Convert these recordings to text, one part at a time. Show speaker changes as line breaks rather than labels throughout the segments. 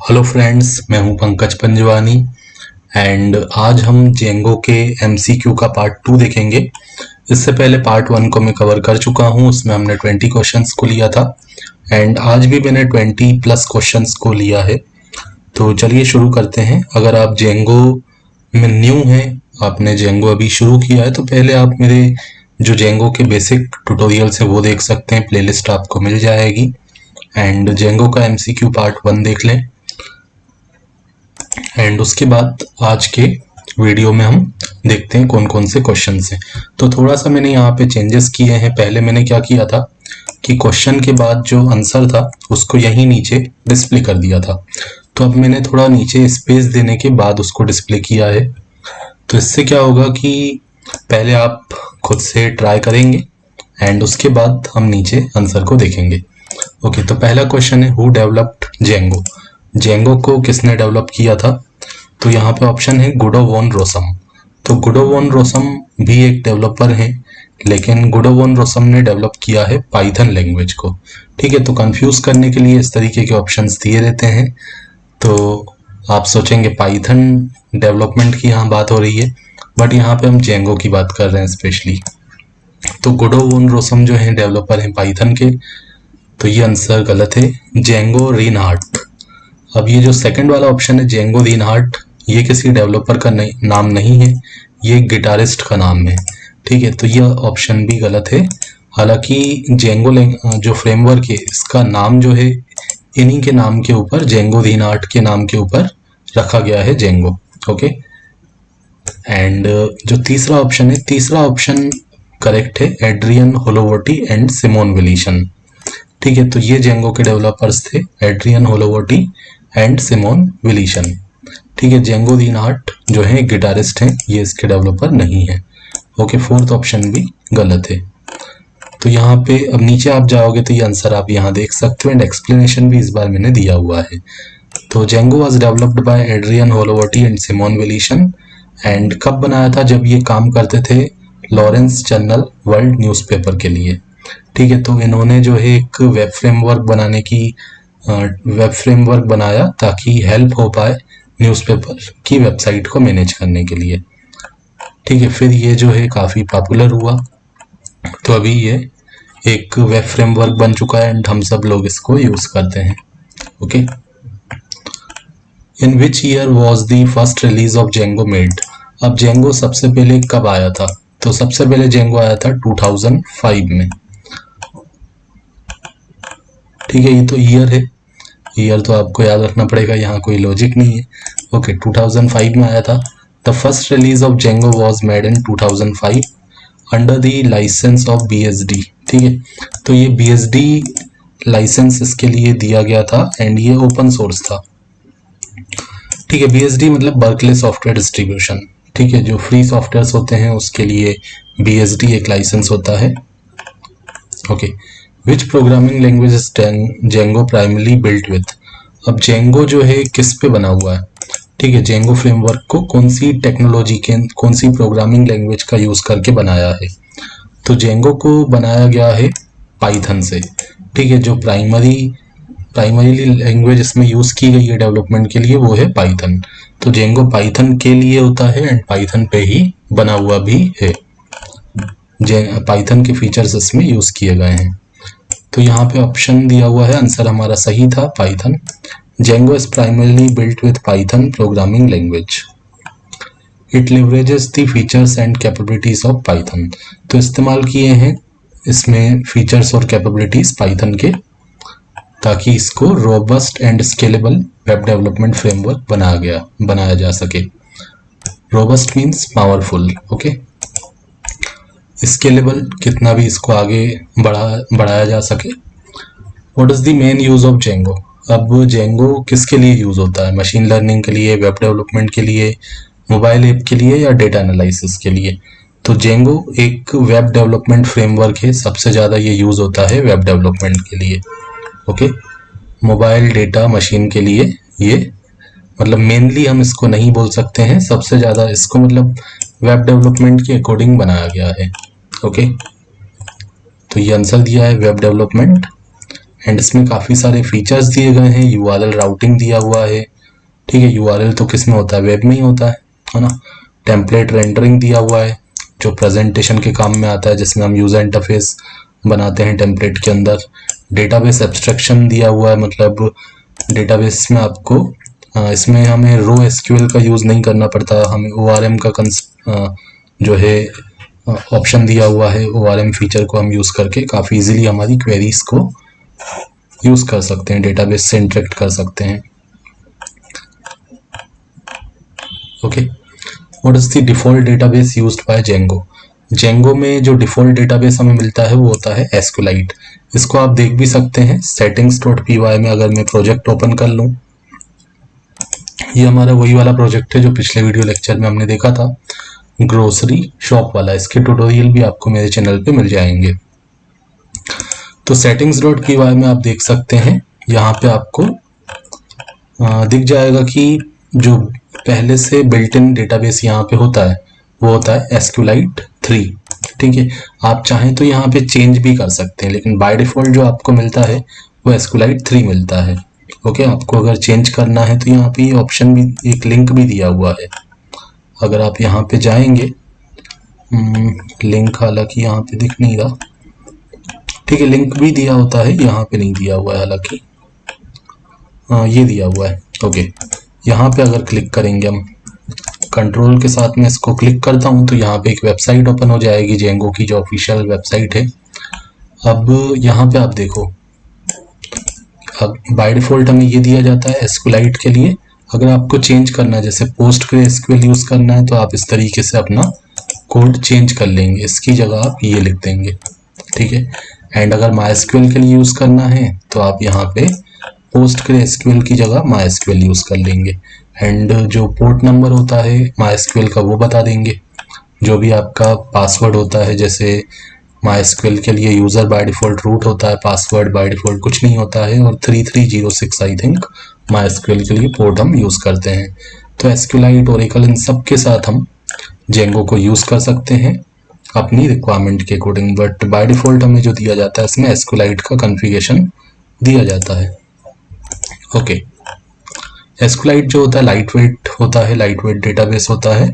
Hello friends, मैं हूं Pankaj Panjwani and आज हम जेंगो के एमसीक्यू का पार्ट 2 देखेंगे। इससे पहले पार्ट 1 को मैं कवर कर चुका हूं, उसमें हमने 20 क्वेश्चंस को लिया था एंड आज भी मैंने 20 प्लस क्वेश्चंस को लिया है। तो चलिए शुरू करते हैं। अगर आप जेंगो में न्यू हैं, आपने जेंगो अभी शुरू किया है, तो पहले आप मेरे जो जेंगो के बेसिक ट्यूटोरियल्स है वो देख सकते हैं, प्लेलिस्ट आपको मिल जाएगी एंड जेंगो का एमसीक्यू पार्ट 1 देख लें एंड उसके बाद आज के वीडियो में हम देखते हैं कौन कौन से क्वेश्चंस हैं। तो थोड़ा सा मैंने यहाँ पे चेंजेस किए हैं। पहले मैंने क्या किया था कि क्वेश्चन के बाद जो आंसर था उसको यहीं नीचे डिस्प्ले कर दिया था, तो अब मैंने थोड़ा नीचे स्पेस देने के बाद उसको डिस्प्ले किया है। तो इससे क्या होगा कि पहले आप खुद से ट्राई करेंगे एंड उसके बाद हम नीचे आंसर को देखेंगे। ओके, तो पहला क्वेश्चन है, हु डेवलप्ड जेंगो? जेंगो को किसने डेवलप किया था? तो यहाँ पे ऑप्शन है गुडो वॉन रोसम। तो गुडो वॉन रोसम भी एक डेवलपर हैं, लेकिन गुडो वॉन रोसम ने डेवलप किया है पाइथन लैंग्वेज को। ठीक है, तो कंफ्यूज करने के लिए इस तरीके के ऑप्शंस दिए रहते हैं। तो आप सोचेंगे पाइथन डेवलपमेंट की यहाँ बात हो रही है, बट यहाँ पे हम जेंगो की बात कर रहे हैं स्पेशली। तो गुडो वॉन रोसम जो है डेवलपर हैं पाइथन के, तो ये आंसर गलत है। जेंगो रीनहार्ट। अब ये जो सेकंड वाला ऑप्शन है जेंगो रीनहार्ट, ये किसी डेवलपर का नाम नहीं है, ये गिटारिस्ट का नाम है। ठीक है, तो ये ऑप्शन भी गलत है। हालांकि जेंगो जो फ्रेमवर्क है इसका नाम जो है इन्हीं के नाम के ऊपर, जेंगो रीनहार्ट के नाम के ऊपर रखा गया है जेंगो। ओके, एंड जो तीसरा ऑप्शन है, तीसरा ऑप्शन करेक्ट है, एड्रियन होलोवर्टी एंड सिमोन विलीशन। ठीक है, तो ये जेंगो के डेवलपर्स थे, एड्रियन होलोवर्टी एंड सिमोन विलीशन। ठीक है, जेंगो रीनहार्ट जो है गिटारिस्ट हैं, ये इसके डेवलपर नहीं है। ओके, फोर्थ ऑप्शन भी गलत है। तो यहाँ पे अब नीचे आप जाओगे तो ये आंसर आप यहाँ देख सकते हो एंड एक्सप्लेनेशन भी इस बार मैंने दिया हुआ है। तो Django was developed by Adrian Holovaty and Simon Willison and कब बनाया था? जब ये काम करते थे लॉरेंस जर्नल वर्ल्ड न्यूज़पेपर के लिए। ठीक है, तो इन्होंने जो है एक वेब फ्रेमवर्क बनाया ताकि हेल्प हो पाए न्यूज़पेपर की वेबसाइट को मैनेज करने के लिए। ठीक है, फिर ये जो है काफ़ी पॉपुलर हुआ, तो अभी ये एक वेब फ्रेमवर्क बन चुका है एंड हम सब लोग इसको यूज़ करते हैं। Okay, in which year was the first release of Django made? अब जेंगो सबसे पहले कब आया था? तो सबसे पहले जेंगो आया था 2005 में। ठीक है, ये तो ईयर है, ईयर तो आपको याद रखना पड़ेगा, यहाँ कोई लॉजिक नहीं है। ओके, 2005 में आया था। The first release of Django was made in 2005 under the licence of BSD। ठीक है, तो ये BSD लाइसेंस इसके लिए दिया गया था एंड ये ओपन सोर्स था। ठीक है, BSD मतलब बर्कले सॉफ्टवेयर डिस्ट्रीब्यूशन। ठीक है, जो फ्री सॉफ्टवेयर्स होते हैं उसके लिए BSD एक लाइसेंस होता है। Okay, which programming language is Django primarily built with? अब जेंगो जो है किस पे बना हुआ है? ठीक है, जेंगो फ्रेमवर्क को कौन सी टेक्नोलॉजी के, कौन सी प्रोग्रामिंग लैंग्वेज का यूज करके बनाया है? तो जेंगो को बनाया गया है पाइथन से। ठीक है, जो प्राइमरीली लैंग्वेज इसमें यूज की गई है डेवलपमेंट के लिए वो है पाइथन। तो जेंगो पाइथन के लिए होता है एंड पाइथन पे ही बना हुआ भी है। पाइथन के फीचर्स इसमें यूज किए गए हैं। तो यहाँ पे ऑप्शन दिया हुआ है, आंसर हमारा सही था, Python. Django is primarily built with Python programming language. It leverages the features and capabilities of Python. तो इस्तेमाल किए हैं इसमें फीचर्स और कैपेबिलिटीज पाइथन के, ताकि इसको robust and scalable web development framework बनाया जा सके। Robust means powerful. Okay, scalable कितना भी इसको आगे बढ़ाया जा सके। What is the main use of Django? अब जेंगो किसके लिए यूज होता है? मशीन लर्निंग के लिए, वेब डेवलपमेंट के लिए, मोबाइल ऐप के लिए या डेटा एनालिसिस के लिए? तो जेंगो एक वेब डेवलपमेंट फ्रेमवर्क है, सबसे ज़्यादा ये यूज होता है वेब डेवलपमेंट के लिए। ओके, मोबाइल, डेटा, मशीन के लिए ये मतलब मेनली हम इसको नहीं बोल सकते हैं, सबसे ज़्यादा इसको मतलब वेब डेवलपमेंट के अकॉर्डिंग बनाया गया है। ओके, तो ये आंसर दिया है वेब डेवलपमेंट। एंड इसमें काफ़ी सारे फीचर्स दिए गए हैं, यूआरएल राउटिंग दिया हुआ है, ठीक है। यूआरएल तो किस में होता है, वेब में ही होता है ना। टेम्पलेट रेंडरिंग दिया हुआ है जो प्रेजेंटेशन के काम में आता है, जिसमें हम यूजर इंटरफेस बनाते हैं टेम्पलेट के अंदर। डेटाबेस एब्स्ट्रैक्शन दिया हुआ है, मतलब डेटाबेस में आपको इसमें हमें रो एसक्यूएल का यूज़ नहीं करना पड़ता, हमें ओआरएम का जो है ऑप्शन दिया हुआ है। ओआरएम फीचर को हम यूज़ करके काफ़ी इजीली हमारी क्वेरीज को यूज़ कर सकते हैं, डेटाबेस से इंटरेक्ट कर सकते हैं। Okay, what is the default database used by Django. Django में जो डिफॉल्ट डेटाबेस हमें मिलता है वो होता है एसक्यूएलाइट। इसको आप देख भी सकते हैं settings.py में। अगर मैं प्रोजेक्ट ओपन कर लूँ, ये हमारा वही वाला प्रोजेक्ट है जो पिछले वीडियो लेक्चर में हमने देखा था, ग्रोसरी शॉप वाला। इसके ट्यूटोरियल भी आपको मेरे चैनल पे मिल जाएंगे। तो settings.py में आप देख सकते हैं, यहाँ पे आपको दिख जाएगा कि जो पहले से बिल्ट इन डेटाबेस यहाँ पे होता है वो होता है SQLite 3, ठीक है। आप चाहें तो यहाँ पे चेंज भी कर सकते हैं, लेकिन बाय डिफॉल्ट जो आपको मिलता है वो SQLite 3 मिलता है। ओके, आपको अगर चेंज करना है तो यहाँ पे ये ऑप्शन भी, एक लिंक भी दिया हुआ है। अगर आप यहाँ पे जाएंगे, लिंक हालांकि यहाँ पे दिख नहीं रहा, ठीक है, लिंक भी दिया होता है, यहाँ पे नहीं दिया हुआ है हालांकि, हाँ ये दिया हुआ है। ओके, यहाँ पे अगर क्लिक करेंगे हम, कंट्रोल के साथ में इसको क्लिक करता हूँ तो यहाँ पे एक वेबसाइट ओपन हो जाएगी, जेंगो की जो ऑफिशियल वेबसाइट है। अब यहाँ पे आप देखो, अब बाय डिफॉल्ट हमें ये दिया जाता है SQLite के लिए। अगर आपको चेंज करना है, जैसे PostgreSQL यूज करना है, तो आप इस तरीके से अपना कोड चेंज कर लेंगे, इसकी जगह आप ये लिख देंगे, ठीक है। एंड अगर MySQL के लिए यूज करना है तो आप यहाँ पे PostgreSQL की जगह MySQL यूज कर लेंगे। एंड जो पोर्ट नंबर होता है MySQL का वो बता देंगे। जो भी आपका पासवर्ड होता है, जैसे MySQL के लिए यूज़र बाय डिफ़ॉल्ट रूट होता है, पासवर्ड बाय डिफ़ॉल्ट कुछ नहीं होता है, और 3306 आई थिंक MySQL के लिए पोर्ट हम यूज़ करते हैं। तो SQLite, Oracle, इन सब के साथ हम जेंगो को यूज़ कर सकते हैं अपनी रिक्वायरमेंट के अकॉर्डिंग। बट बाय डिफ़ॉल्ट हमें जो दिया जाता है इसमें SQLite का कॉन्फ़िगरेशन दिया जाता है। ओके, SQLite जो होता है लाइट वेट होता है, लाइट वेट डेटाबेस होता है,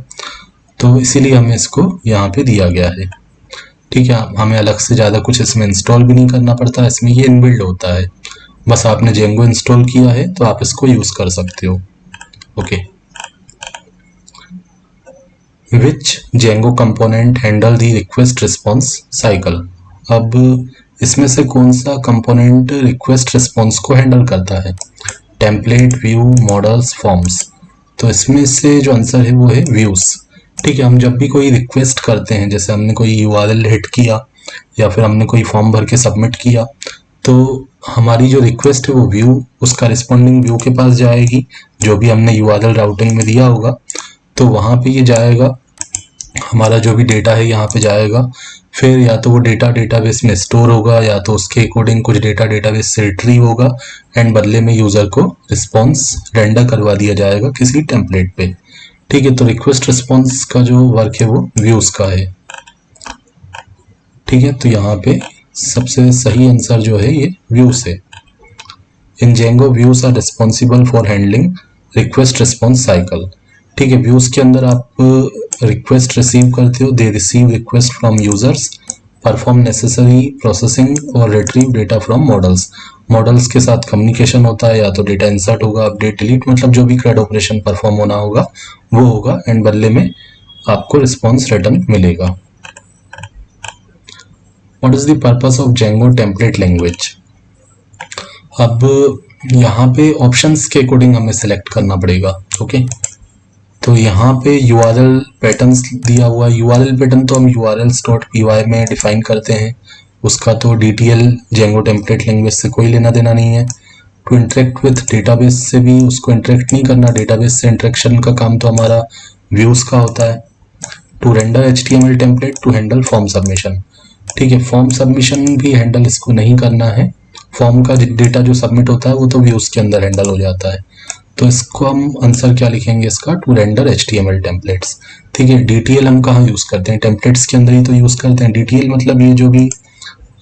तो इसीलिए हमें इसको यहाँ पे दिया गया है, ठीक है। हमें अलग से ज़्यादा कुछ इसमें इंस्टॉल भी नहीं करना पड़ता, इसमें ये इनबिल्ड होता है। बस आपने जेंगो इंस्टॉल किया है तो आप इसको यूज़ कर सकते हो। Okay, which Django component handle the request response cycle. अब इसमें से कौन सा कंपोनेंट रिक्वेस्ट रिस्पॉन्स को हैंडल करता है, टेम्पलेट, व्यू, मॉडल्स, फॉर्म्स। तो इसमें से जो आंसर है वो है व्यूज़, ठीक है। हम जब भी कोई रिक्वेस्ट करते हैं, जैसे हमने कोई URL हिट किया या फिर हमने कोई फॉर्म भर के सबमिट किया, तो हमारी जो रिक्वेस्ट है वो व्यू, उसका रिस्पॉन्डिंग व्यू के पास जाएगी, जो भी हमने URL राउटिंग में दिया होगा, तो वहाँ पे ये जाएगा, हमारा जो भी डेटा है यहाँ पे जाएगा। फिर या तो वो डेटा डेटाबेस में स्टोर होगा, या तो उसके अकॉर्डिंग कुछ डेटा डेटाबेस से रिट्रीव होगा, एंड बदले में यूज़र को रिस्पॉन्स रेंडर करवा दिया जाएगा किसी टेम्पलेट पे, ठीक है। तो रिक्वेस्ट रिस्पॉन्स का जो वर्क है वो व्यूज़ का है, ठीक है। तो यहाँ पे सबसे सही आंसर जो है ये व्यूज़ है। In Django views are responsible for handling request response cycle, ठीक है। व्यूज़ के अंदर आप रिक्वेस्ट रिसीव करते हो, they receive request from users, perform necessary processing और retrieve data from models. Models के साथ कम्युनिकेशन होता है, या तो डेटा इंसर्ट होगा, अपडेट, डिलीट, मतलब जो भी CRUD ऑपरेशन परफॉर्म होना होगा वो होगा, एंड बदले में आपको रिस्पॉन्स रिटर्न मिलेगा। What is the purpose of Django template language. अब यहाँ पे ऑप्शंस के अकॉर्डिंग हमें सेलेक्ट करना पड़ेगा, ओके। तो यहाँ पे URL पैटर्न्स दिया हुआ है। URL पैटर्न तो हम urls.py में डिफाइन करते हैं, उसका तो DTL जेंगो टेम्पलेट लैंग्वेज से कोई लेना देना नहीं है। टू इंटरेक्ट विथ डेटाबेस से भी उसको इंटरेक्ट नहीं करना, डेटाबेस से इंटरेक्शन का काम तो हमारा व्यूज़ का होता है। To render HTML template to handle form submission, ठीक है। फॉर्म सबमिशन भी हैंडल इसको नहीं करना है, फॉर्म का डेटा जो सबमिट होता है वो तो व्यूज़ के अंदर हैंडल हो जाता है। तो इसको हम आंसर क्या लिखेंगे इसका, टू रेंडर HTML टेम्पलेट्स, ठीक है। DTL हम कहाँ यूज़ करते हैं, टेम्पलेट्स के अंदर ही तो यूज़ करते हैं। DTL मतलब ये जो भी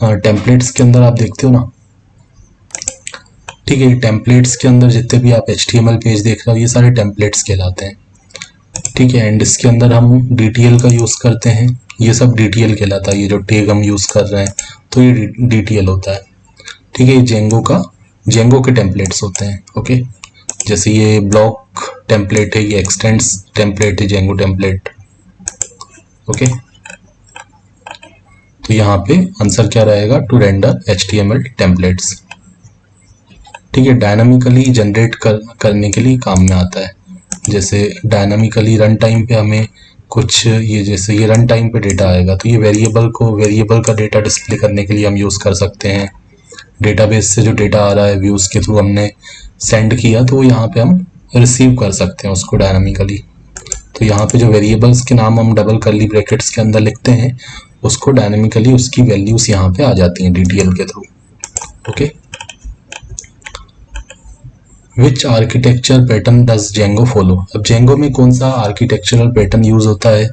टेम्पलेट्स के अंदर आप देखते हो ना, ठीक है, टेम्पलेट्स के अंदर जितने भी आप HTML पेज देख रहे हो ये सारे टेम्पलेट्स कहलाते हैं। ठीक है, एंड इसके अंदर हम DTL का यूज़ करते हैं, ये सब DTL कहलाता है। ये जो टैग हम यूज़ कर रहे हैं तो ये DTL होता है। ठीक है, ये जेंगो के टेम्पलेट्स होते हैं। ओके, जैसे ये ब्लॉक टेम्पलेट है, ये एक्सटेंड्स टेम्पलेट है, जेंगो टेम्पलेट। ओके, तो यहाँ पे आंसर क्या रहेगा, टू रेंडर HTML टेम्पलेट्स। ठीक है, डायनामिकली जनरेट करने के लिए काम में आता है। जैसे डायनामिकली रन टाइम पे हमें कुछ ये, जैसे ये रन टाइम पे डेटा आएगा तो ये वेरिएबल का डेटा डिस्प्ले करने के लिए हम यूज़ कर सकते हैं। डेटाबेस से जो डेटा आ रहा है व्यूज़ के थ्रू हमने सेंड किया तो यहाँ पे हम रिसीव कर सकते हैं उसको डायनामिकली। तो यहाँ पे जो वेरिएबल्स के नाम हम डबल कर्ली ब्रैकेट्स के अंदर लिखते हैं उसको डायनामिकली उसकी वैल्यूज यहाँ पे आ जाती हैं DTL के through. Okay, which architecture pattern does Django follow. अब जेंगो में कौन सा आर्किटेक्चरल पैटर्न यूज होता है,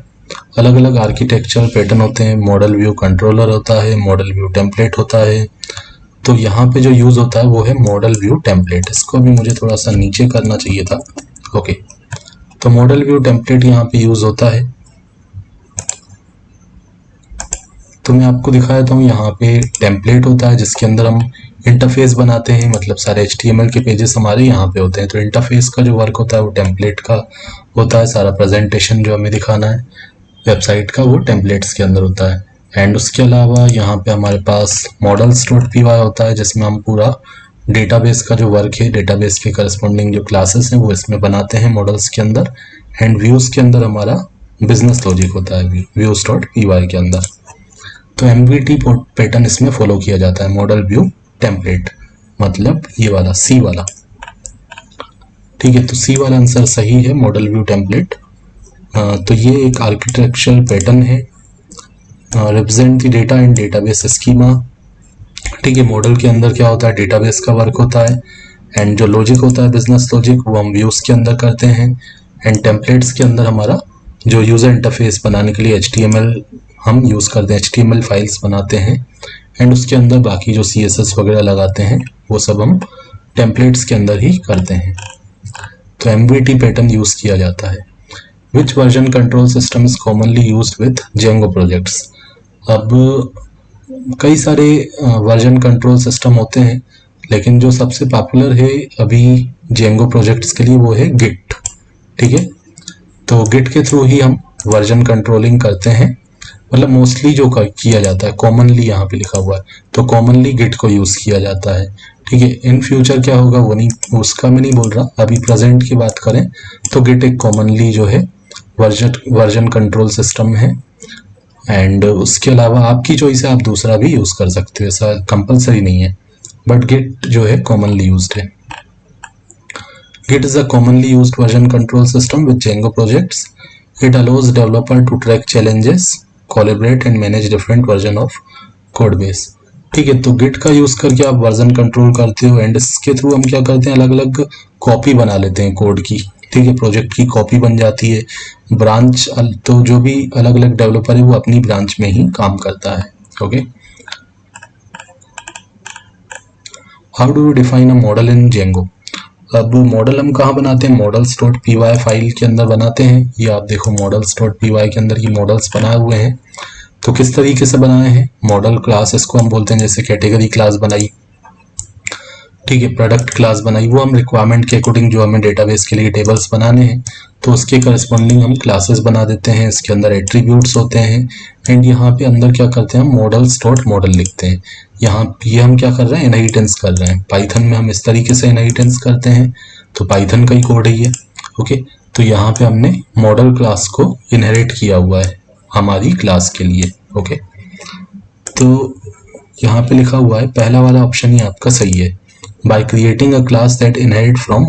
अलग अलग आर्किटेक्चरल पैटर्न होते हैं। मॉडल व्यू कंट्रोलर होता है, मॉडल व्यू टेम्पलेट होता है। तो यहाँ पे जो यूज होता है वो है मॉडल व्यू टेम्पलेट। इसको भी मुझे थोड़ा सा नीचे करना चाहिए था। ओके, तो मॉडल व्यू टेम्पलेट यहाँ पे यूज होता है। तो मैं आपको दिखा देता हूँ, यहाँ पे टेम्पलेट होता है जिसके अंदर हम इंटरफेस बनाते हैं, मतलब सारे HTML के पेजेस हमारे यहाँ पे होते हैं। तो इंटरफेस का जो वर्क होता है वो टेम्पलेट का होता है। सारा प्रेजेंटेशन जो हमें दिखाना है वेबसाइट का वो टेम्पलेट्स के अंदर होता है। एंड उसके अलावा यहाँ पे हमारे पास models.py होता है जिसमें हम पूरा डेटाबेस का जो वर्क है, डेटाबेस के करस्पॉन्डिंग जो क्लासेस हैं वो इसमें बनाते हैं मॉडल्स के अंदर। एंड व्यूज़ के अंदर हमारा बिजनेस लॉजिक होता है views.py के अंदर। तो MVT पैटर्न इसमें फॉलो किया जाता है, मॉडल व्यू टेम्पलेट, मतलब ये वाला C वाला। ठीक है, तो C वाला आंसर सही है, मॉडल व्यू टेम्पलेट। तो ये एक आर्किटेक्चरल पैटर्न है, represent the data in database schema. ठीक है, मॉडल के अंदर क्या होता है, डेटाबेस का वर्क होता है। एंड जो लॉजिक होता है बिजनेस लॉजिक वो हम व्यूज़ के अंदर करते हैं। एंड टेम्पलेट्स के अंदर हमारा जो यूज़र इंटरफेस बनाने के लिए HTML हम यूज़ करते हैं, HTML फाइल्स बनाते हैं। एंड उसके अंदर बाकी जो CSS वगैरह लगाते हैं वो सब हम टेम्पलेट्स के अंदर ही करते हैं। तो MVT पैटर्न यूज़ किया जाता है। विच version control system is commonly used with Django projects. अब कई सारे वर्जन कंट्रोल सिस्टम होते हैं, लेकिन जो सबसे पॉपुलर है अभी जेंगो प्रोजेक्ट्स के लिए वो है गिट। ठीक है, तो गिट के थ्रू ही हम वर्जन कंट्रोलिंग करते हैं, मतलब मोस्टली जो किया जाता है, कॉमनली यहाँ पे लिखा हुआ है तो कॉमनली गिट को यूज़ किया जाता है। ठीक है, इन फ्यूचर क्या होगा वो नहीं, उसका मैं नहीं बोल रहा, अभी प्रेजेंट की बात करें तो गिट एक कॉमनली जो है वर्जन कंट्रोल सिस्टम है। एंड उसके अलावा आपकी चॉइस है, आप दूसरा भी यूज़ कर सकते हो, ऐसा कंपलसरी नहीं है, बट गिट जो है कॉमनली यूज्ड है। Git is a commonly used version control system with Django projects. It allows developer to track challenges, collaborate and manage different version of code base. ठीक है, तो गिट का use करके आप version control करते हो। And इसके थ्रू हम क्या करते हैं, अलग अलग कॉपी बना लेते हैं कोड की। ठीक है, प्रोजेक्ट की कॉपी बन जाती है। ब्रांच, तो जो भी अलग अलग डेवलपर है वो अपनी ब्रांच में ही काम करता है। Okay, how do you define a model in Django. अब मॉडल हम कहाँ बनाते हैं, models.py फाइल के अंदर बनाते हैं। ये आप देखो models.py के अंदर ये मॉडल्स बनाए हुए हैं। तो किस तरीके से बनाए हैं, मॉडल क्लास इसको हम बोलते हैं, जैसे कैटेगरी क्लास बनाई, ठीक है, प्रोडक्ट क्लास बनाई, वो हम रिक्वायरमेंट के अकॉर्डिंग जो हमें डेटाबेस के लिए टेबल्स बनाने हैं तो उसके करस्पॉन्डिंग हम क्लासेस बना देते हैं। इसके अंदर एट्रीब्यूट्स होते हैं। एंड यहाँ पे अंदर क्या करते हैं, हम models.model लिखते हैं। यहाँ ये हम क्या कर रहे हैं, इनहेरिटेंस कर रहे हैं। पाइथन में हम इस तरीके से इनहेरिटेंस करते हैं, तो पाइथन का ही कोड है ये। ओके, तो यहाँ पे हमने मॉडल क्लास को इनहेरिट किया हुआ है हमारी क्लास के लिए। ओके, तो यहाँ पे लिखा हुआ है पहला वाला ऑप्शन ही आपका सही है, bye creating a class that inherit from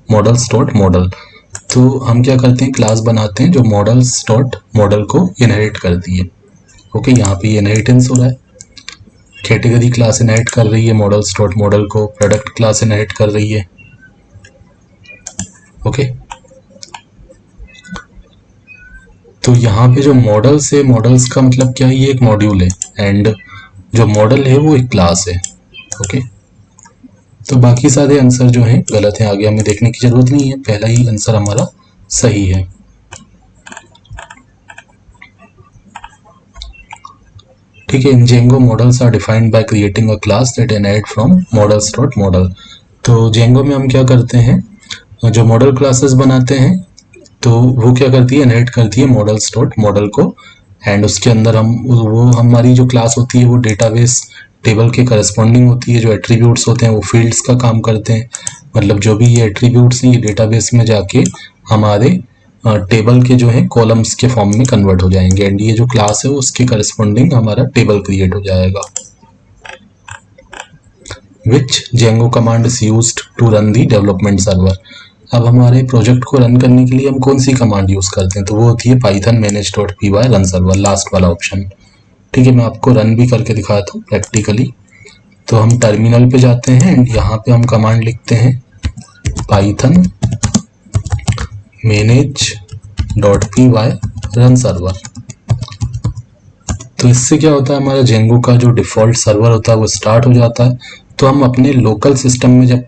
models.model। तो हम क्या करते हैं, क्लास बनाते हैं जो models.model को इनहेरिट कर दिए। ओके, यहाँ पे ये इनहेरिटेंस हो रहा है, कैटेगरी क्लास इनहेरिट कर रही है models.model को, प्रोडक्ट क्लास इनहेरिट कर रही है। ओके, तो यहाँ पे जो मॉडल्स है, मॉडल्स का मतलब क्या है, ये एक मॉड्यूल है। एंड जो मॉडल है वो एक क्लास है। ओके, तो बाकी सारे आंसर जो हैं गलत हैं, आगे हमें देखने की जरूरत नहीं है, पहला ही आंसर हमारा सही है। ठीक है, in Django models are defined by creating a class that inherit from models dot model. तो जेंगो में हम क्या करते हैं, जो मॉडल क्लासेस बनाते हैं तो वो क्या करती है, इनहेरिट करती है मॉडल्स डॉट मॉडल को, एंड उसके अंदर हम वो हमारी जो क्लास होती है वो डेटाबेस टेबल के करस्पॉन्डिंग होती है। जो एट्रीब्यूट्स होते हैं वो फील्ड्स का काम करते हैं, मतलब जो भी ये एट्रीब्यूट्स हैं ये डेटाबेस में जाके हमारे टेबल के जो है कॉलम्स के फॉर्म में कन्वर्ट हो जाएंगे, एंड ये जो क्लास है उसके करस्पॉन्डिंग हमारा टेबल क्रिएट हो जाएगा। Which Django command is used to run the development server. अब हमारे प्रोजेक्ट को रन करने के लिए हम कौन सी कमांड यूज करते हैं, तो वो होती है Python manage.py run server, last वाला ऑप्शन। ठीक है, मैं आपको रन भी करके दिखाता हूँ प्रैक्टिकली। तो हम टर्मिनल पे जाते हैं एंड यहाँ पे हम कमांड लिखते हैं पाइथन manage.py रन सर्वर। तो इससे क्या होता है, हमारा जेंगो का जो डिफ़ॉल्ट सर्वर होता है वो स्टार्ट हो जाता है। तो हम अपने लोकल सिस्टम में जब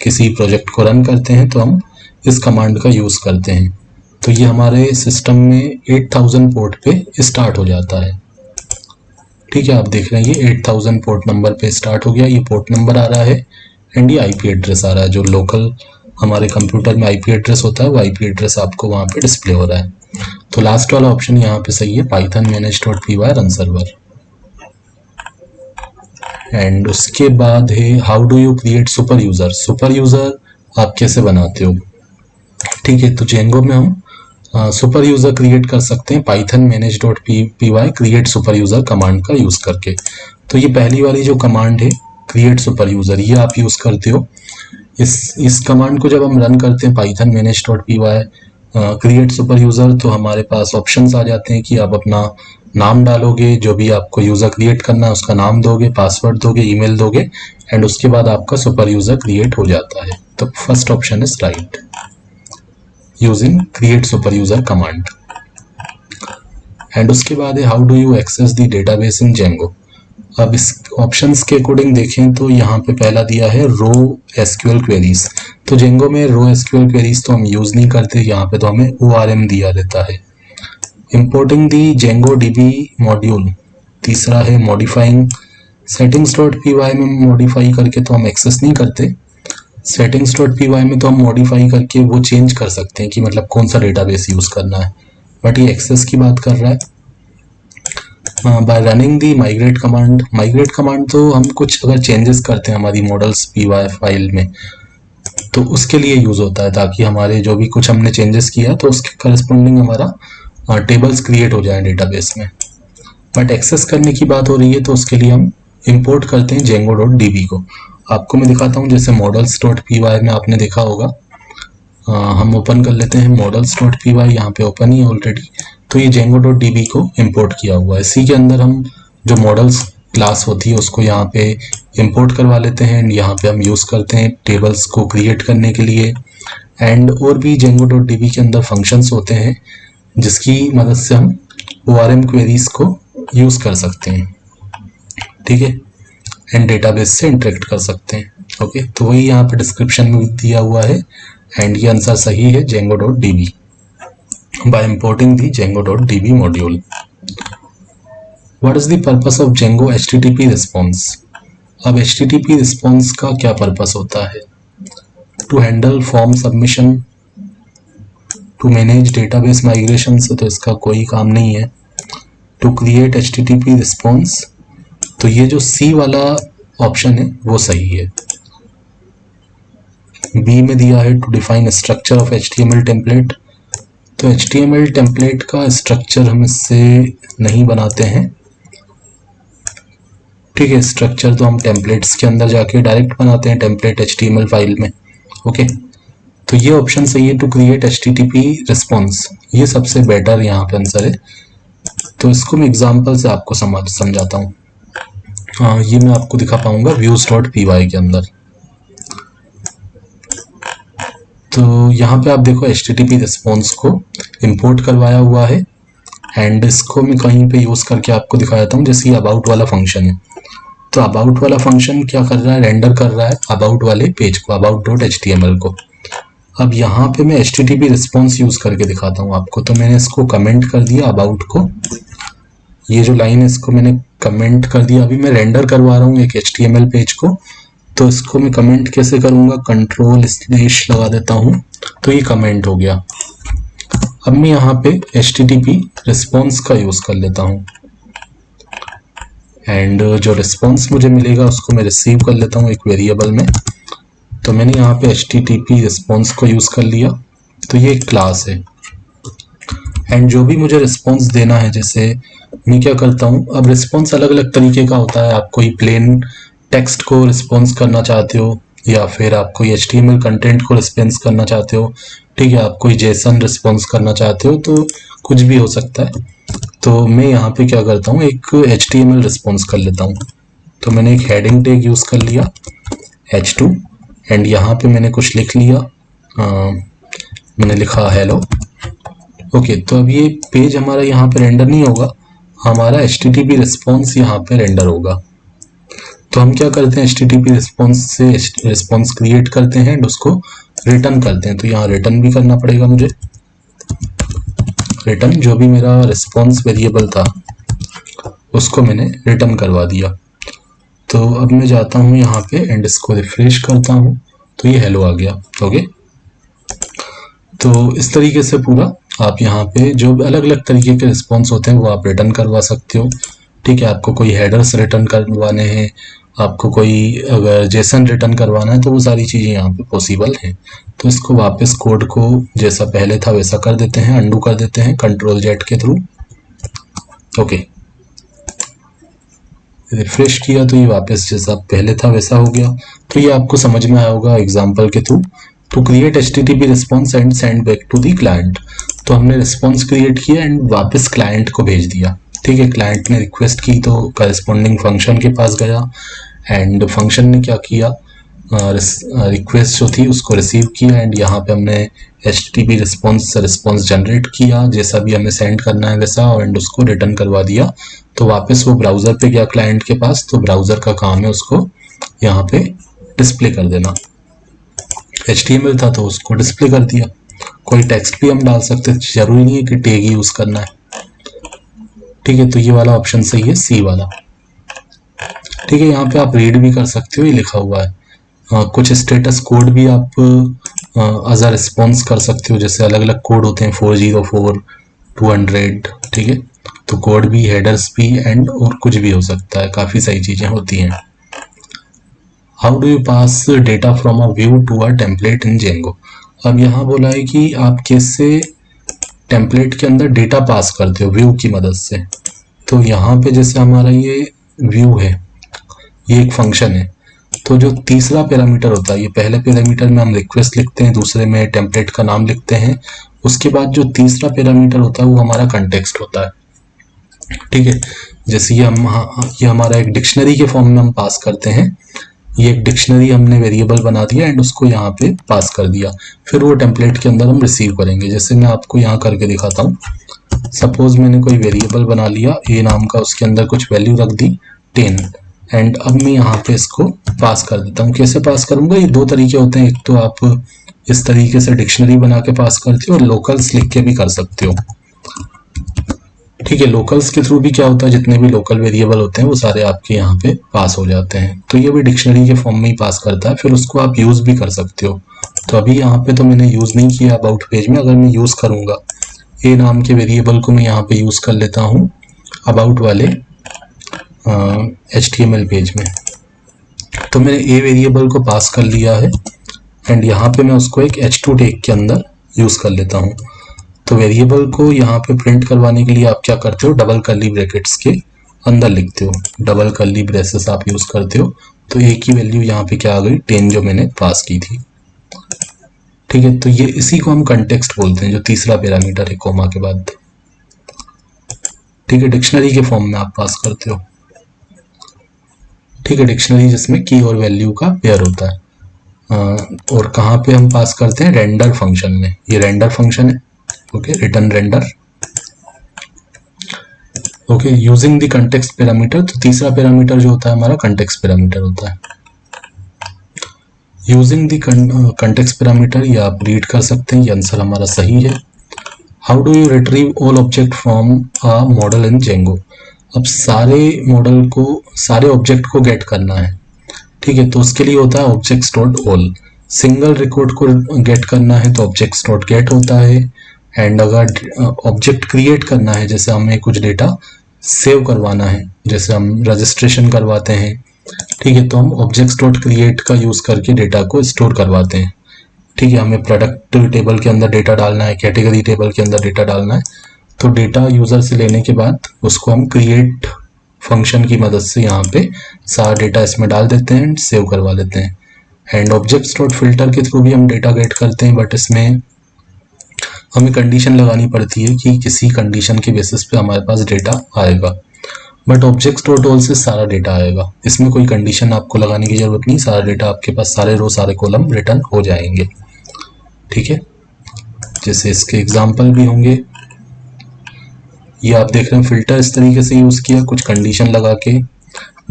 किसी प्रोजेक्ट को रन करते हैं तो हम इस कमांड का यूज़ करते हैं। तो ये हमारे सिस्टम में 8000 पोर्ट पे स्टार्ट हो जाता है। ठीक है, आप देख रहे हैं ये 8000 पोर्ट नंबर पे स्टार्ट हो गया, ये पोर्ट नंबर आ रहा है एंड ये आईपी एड्रेस आ रहा है। जो लोकल हमारे कंप्यूटर में आईपी एड्रेस होता है वो आईपी एड्रेस आपको वहाँ पे डिस्प्ले हो रहा है। तो लास्ट वाला ऑप्शन यहाँ पे सही है, Python manage.py run server. And उसके बाद है how do you create super user. Super user आप कैसे बनाते हो। ठीक है, तो जेंगो में हम सुपर यूज़र क्रिएट कर सकते हैं Python manage.py create super user command का यूज़ करके। तो ये पहली वाली जो कमांड है क्रिएट सुपर यूज़र, ये आप यूज़ करते हो। इस कमांड को जब हम रन करते हैं Python manage.py create super user, तो हमारे पास ऑप्शंस आ जाते हैं कि आप अपना नाम डालोगे, जो भी आपको यूज़र क्रिएट करना है उसका नाम दोगे, पासवर्ड दोगे, ईमेल दोगे, एंड उसके बाद आपका सुपर यूज़र क्रिएट हो जाता है। तो first option is right, using create super user command. And उसके बाद है how do you access the database in Django. अब इस ऑप्शंस के अकॉर्डिंग देखें तो यहाँ पे पहला दिया है रो एसक्यूएल क्वेरीज। तो जेंगो में रो एसक्यूएल क्वेरीज तो हम यूज़ नहीं करते, यहाँ पे तो हमें ORM दिया रहता है। इंपोर्टिंग दी जेंगो डीबी मॉड्यूल, तीसरा है मॉडिफाइंग सेटिंग्स.py में मॉडिफाई करके तो हम एक्सेस नहीं करते। सेटिंग्स.py में तो हम मॉडिफाई करके वो चेंज कर सकते हैं कि मतलब कौन सा डेटाबेस यूज़ करना है, बट ये एक्सेस की बात कर रहा है। बाय रनिंग दी माइग्रेट कमांड, माइग्रेट कमांड तो हम कुछ अगर चेंजेस करते हैं हमारी मॉडल्स py फाइल में तो उसके लिए यूज़ होता है, ताकि हमारे जो भी कुछ हमने चेंजेस किया तो उसके करस्पॉन्डिंग हमारा टेबल्स क्रिएट हो जाए डेटाबेस में। बट एक्सेस करने की बात हो रही है तो उसके लिए हम इंपोर्ट करते हैं जेंगो.db को। आपको मैं दिखाता हूँ, जैसे models.py में आपने देखा होगा, हम ओपन कर लेते हैं models.py, यहाँ पे ओपन ही है ऑलरेडी। तो ये जेंगो.db को इंपोर्ट किया हुआ है। इसी के अंदर हम जो मॉडल्स क्लास होती है उसको यहाँ पे इंपोर्ट करवा लेते हैं एंड यहाँ पे हम यूज़ करते हैं टेबल्स को क्रिएट करने के लिए। एंड और भी जेंगो.db के अंदर फंक्शंस होते हैं जिसकी मदद से हम ORM क्वेरीज को यूज़ कर सकते हैं। ठीक है, एंड डेटाबेस से इंटरेक्ट कर सकते हैं। ओके, तो वही यहाँ पे डिस्क्रिप्शन में दिया हुआ है एंड ये आंसर सही है, जेंगो.db by importing the Django.db module. What is the purpose of Django HTTP response? अब HTTP response का क्या पर्पस होता है? To handle form submission, to manage database migration, से तो इसका कोई काम नहीं है। To create HTTP response, तो ये जो C वाला ऑप्शन है वो सही है। B में दिया है to define structure of HTML template, तो HTML टेम्पलेट का स्ट्रक्चर हम इससे नहीं बनाते हैं। ठीक है, स्ट्रक्चर तो हम टेम्पलेट्स के अंदर जाके डायरेक्ट बनाते हैं टेम्पलेट HTML फाइल में। ओके, तो ये ऑप्शन सही है, टू क्रिएट HTTP रिस्पॉन्स, ये सबसे बेटर यहाँ पे आंसर है। तो इसको मैं एग्जांपल से आपको समझाता हूँ। हाँ, ये मैं आपको दिखा पाऊंगा views.py के अंदर। तो यहाँ पे आप देखो HTTP रिस्पॉन्स को इंपोर्ट करवाया हुआ है एंड इसको मैं कहीं पे यूज़ करके आपको दिखा देता हूँ। जैसे ये अबाउट वाला फंक्शन है, तो अबाउट वाला फंक्शन क्या कर रहा है, रेंडर कर रहा है अबाउट वाले पेज को, about.html को। अब यहाँ पे मैं http रिस्पॉन्स यूज करके दिखाता हूँ आपको। तो मैंने इसको कमेंट कर दिया अबाउट को, ये जो लाइन है इसको मैंने कमेंट कर दिया। अभी मैं रेंडर करवा रहा हूँ एक HTML पेज को, तो इसको मैं कमेंट कैसे करूँगा, कंट्रोल/ लगा देता हूँ, तो ये कमेंट हो गया। अब मैं यहाँ पे http रिस्पॉन्स का यूज कर लेता हूँ, एंड जो रिस्पॉन्स मुझे मिलेगा उसको मैं रिसीव कर लेता हूँ एक वेरिएबल में। तो मैंने यहाँ पे http रिस्पॉन्स को यूज कर लिया, तो ये एक क्लास है। एंड जो भी मुझे रिस्पॉन्स देना है, जैसे मैं क्या करता हूँ, अब रिस्पॉन्स अलग अलग तरीके का होता है। आप कोई प्लेन टेक्स्ट को रिस्पॉन्स करना चाहते हो, या फिर आप कोई HTML कंटेंट को रिस्पॉन्स करना चाहते हो, ठीक है, आप कोई जेसन रिस्पॉन्स करना चाहते हो, तो कुछ भी हो सकता है। तो मैं यहाँ पे क्या करता हूँ, एक HTML रिस्पॉन्स कर लेता हूँ। तो मैंने एक हेडिंग टैग यूज कर लिया h2, एंड यहाँ पे मैंने कुछ लिख लिया, मैंने लिखा हेलो। ओके, तो अब ये पेज हमारा यहाँ पे रेंडर नहीं होगा, हमारा HTTP रिस्पॉन्स यहाँ पे रेंडर होगा। तो हम क्या करते हैं, HTTP रिस्पॉन्स से रिस्पॉन्स क्रिएट करते हैं एंड उसको रिटर्न करते हैं। तो यहाँ रिटर्न भी करना पड़ेगा मुझे, रिटर्न जो भी मेरा रिस्पॉन्स वेरिएबल था उसको मैंने रिटर्न करवा दिया। तो अब मैं जाता हूँ यहाँ पे एंड इसको रिफ्रेश करता हूँ, तो ये हेलो आ गया। ओके, तो इस तरीके से पूरा आप यहाँ पे जो अलग अलग तरीके के रिस्पॉन्स होते हैं वो आप रिटर्न करवा सकते हो। ठीक है, आपको कोई हेडर्स रिटर्न करवाने हैं, आपको कोई अगर जेसन रिटर्न करवाना है, तो वो सारी चीज़ें यहाँ पे पॉसिबल हैं। तो इसको वापस कोड को जैसा पहले था वैसा कर देते हैं, अंडू कर देते हैं Ctrl+Z के थ्रू। ओके, रिफ्रेश किया तो ये वापस जैसा पहले था वैसा हो गया। तो ये आपको समझ में आया होगा एग्जाम्पल के थ्रू। तो create HTTP response and send back to the client. तो हमने रिस्पॉन्स क्रिएट किया एंड वापस क्लाइंट को भेज दिया। ठीक है, क्लाइंट ने रिक्वेस्ट की तो करस्पॉन्डिंग फंक्शन के पास गया, एंड फंक्शन ने क्या किया, रिक्वेस्ट जो थी उसको रिसीव किया, एंड यहाँ पे हमने HTTP रिस्पॉन्स जनरेट किया, जैसा भी हमें सेंड करना है वैसा, एंड उसको रिटर्न करवा दिया। तो वापस वो ब्राउज़र पे गया क्लाइंट के पास, तो ब्राउज़र का काम है उसको यहाँ पे डिस्प्ले कर देना। HTML था तो उसको डिस्प्ले कर दिया। कोई टेक्स्ट भी हम डाल सकते, जरूरी नहीं है कि टैग ही यूज़ करना है। ठीक है, तो ये वाला ऑप्शन सही है, सी वाला। ठीक है, यहाँ पे आप रीड भी कर सकते हो, ये लिखा हुआ है। कुछ स्टेटस कोड भी आप एज अ रिस्पॉन्स कर सकते हो, जैसे अलग अलग कोड होते हैं 404 200। ठीक है, तो कोड भी, हेडर्स भी, एंड और कुछ भी हो सकता है, काफ़ी सारी चीज़ें होती हैं। How do you pass data from a view to a template in Django. अब यहाँ बोला है कि आप कैसे टेम्पलेट के अंदर डेटा पास करते हो व्यू की मदद से। तो यहाँ पे जैसे हमारा ये व्यू है, ये एक फंक्शन है, तो जो तीसरा पैरामीटर होता है, ये पहले पैरामीटर में हम रिक्वेस्ट लिखते हैं, दूसरे में टेम्पलेट का नाम लिखते हैं, उसके बाद जो तीसरा पैरामीटर होता है वो हमारा कंटेक्स्ट होता है। ठीक है, जैसे ये हमारा एक डिक्शनरी के फॉर्म में हम पास करते हैं। ये एक डिक्शनरी हमने वेरिएबल बना दिया एंड उसको यहाँ पे पास कर दिया, फिर वो टेम्पलेट के अंदर हम रिसीव करेंगे। जैसे मैं आपको यहाँ करके दिखाता हूँ। सपोज मैंने कोई वेरिएबल बना लिया ए नाम का, उसके अंदर कुछ वैल्यू रख दी 10, एंड अब मैं यहाँ पे इसको पास कर देता हूँ। कैसे पास करूँगा, ये दो तरीके होते हैं। एक तो आप इस तरीके से डिक्शनरी बना के पास करते हो, और लोकल्स लिख के भी कर सकते हो। ठीक है, लोकल्स के थ्रू भी क्या होता है, जितने भी लोकल वेरिएबल होते हैं वो सारे आपके यहाँ पे पास हो जाते हैं। तो ये भी डिक्शनरी के फॉर्म में ही पास करता है, फिर उसको आप यूज़ भी कर सकते हो। तो अभी यहाँ पे तो मैंने यूज़ नहीं किया अबाउट पेज में। अगर मैं यूज़ करूँगा, ए नाम के वेरिएबल को मैं यहाँ पे यूज़ कर लेता हूँ अबाउट वाले HTML पेज में। तो मैंने ए वेरिएबल को पास कर लिया है, एंड यहाँ पे मैं उसको एक h2 टैग के अंदर यूज़ कर लेता हूँ। तो वेरिएबल को यहाँ पे प्रिंट करवाने के लिए आप क्या करते हो, डबल कर्ली ब्रैकेट्स के अंदर लिखते हो, डबल कर्ली ब्रेसेस आप यूज़ करते हो। तो ए की वैल्यू यहाँ पे क्या आ गई, 10 जो मैंने पास की थी। ठीक है, तो ये इसी को हम कंटेक्स्ट बोलते हैं, जो तीसरा पैरामीटर है कोमा के बाद। ठीक है, डिक्शनरी के फॉर्म में आप पास करते हो। ठीक है, डिक्शनरी जिसमें की और वैल्यू का पेयर होता है। और कहाँ पे हम पास करते हैं, रेंडर फंक्शन में। ये रेंडर फंक्शन है। Okay, return render. Okay, using the context parameter, तो तीसरा पैरामीटर जो होता है हमारा कंटेक्स्ट पैरामीटर होता है। यूजिंग द कंटेक्स्ट पैरामीटर, ये आप रीड कर सकते हैं, ये आंसर हमारा सही है। How do you retrieve all object from a model in Django. अब सारे मॉडल को, सारे ऑब्जेक्ट को गेट करना है, ठीक है, तो उसके लिए होता है objects dot all. Single record को गेट करना है तो ऑब्जेक्ट्स डॉट गेट होता है। एंड अगर ऑब्जेक्ट क्रिएट करना है, जैसे हमें कुछ डेटा सेव करवाना है, जैसे हम रजिस्ट्रेशन करवाते हैं, ठीक है, तो हम ऑब्जेक्ट्स डॉट क्रिएट का यूज करके डेटा को स्टोर करवाते हैं। ठीक है, हमें प्रोडक्ट टेबल के अंदर डेटा डालना है, कैटेगरी टेबल के अंदर डेटा डालना है, तो डेटा यूजर से लेने के बाद उसको हम क्रिएट फंक्शन की मदद से यहाँ पे सारा डेटा इसमें डाल देते हैं एंड सेव करवा लेते हैं। एंड ऑब्जेक्ट्स डॉट फिल्टर के थ्रू भी हम डेटा गेट करते हैं, बट इसमें हमें कंडीशन लगानी पड़ती है कि किसी कंडीशन के बेसिस पे हमारे पास डेटा आएगा। बट ऑब्जेक्ट्स डॉट ऑल से सारा डेटा आएगा, इसमें कोई कंडीशन आपको लगाने की जरूरत नहीं, सारा डेटा आपके पास, सारे रो सारे कॉलम रिटर्न हो जाएंगे। ठीक है, जैसे इसके एग्जाम्पल भी होंगे, ये आप देख रहे हैं फिल्टर इस तरीके से यूज किया, कुछ कंडीशन लगा के,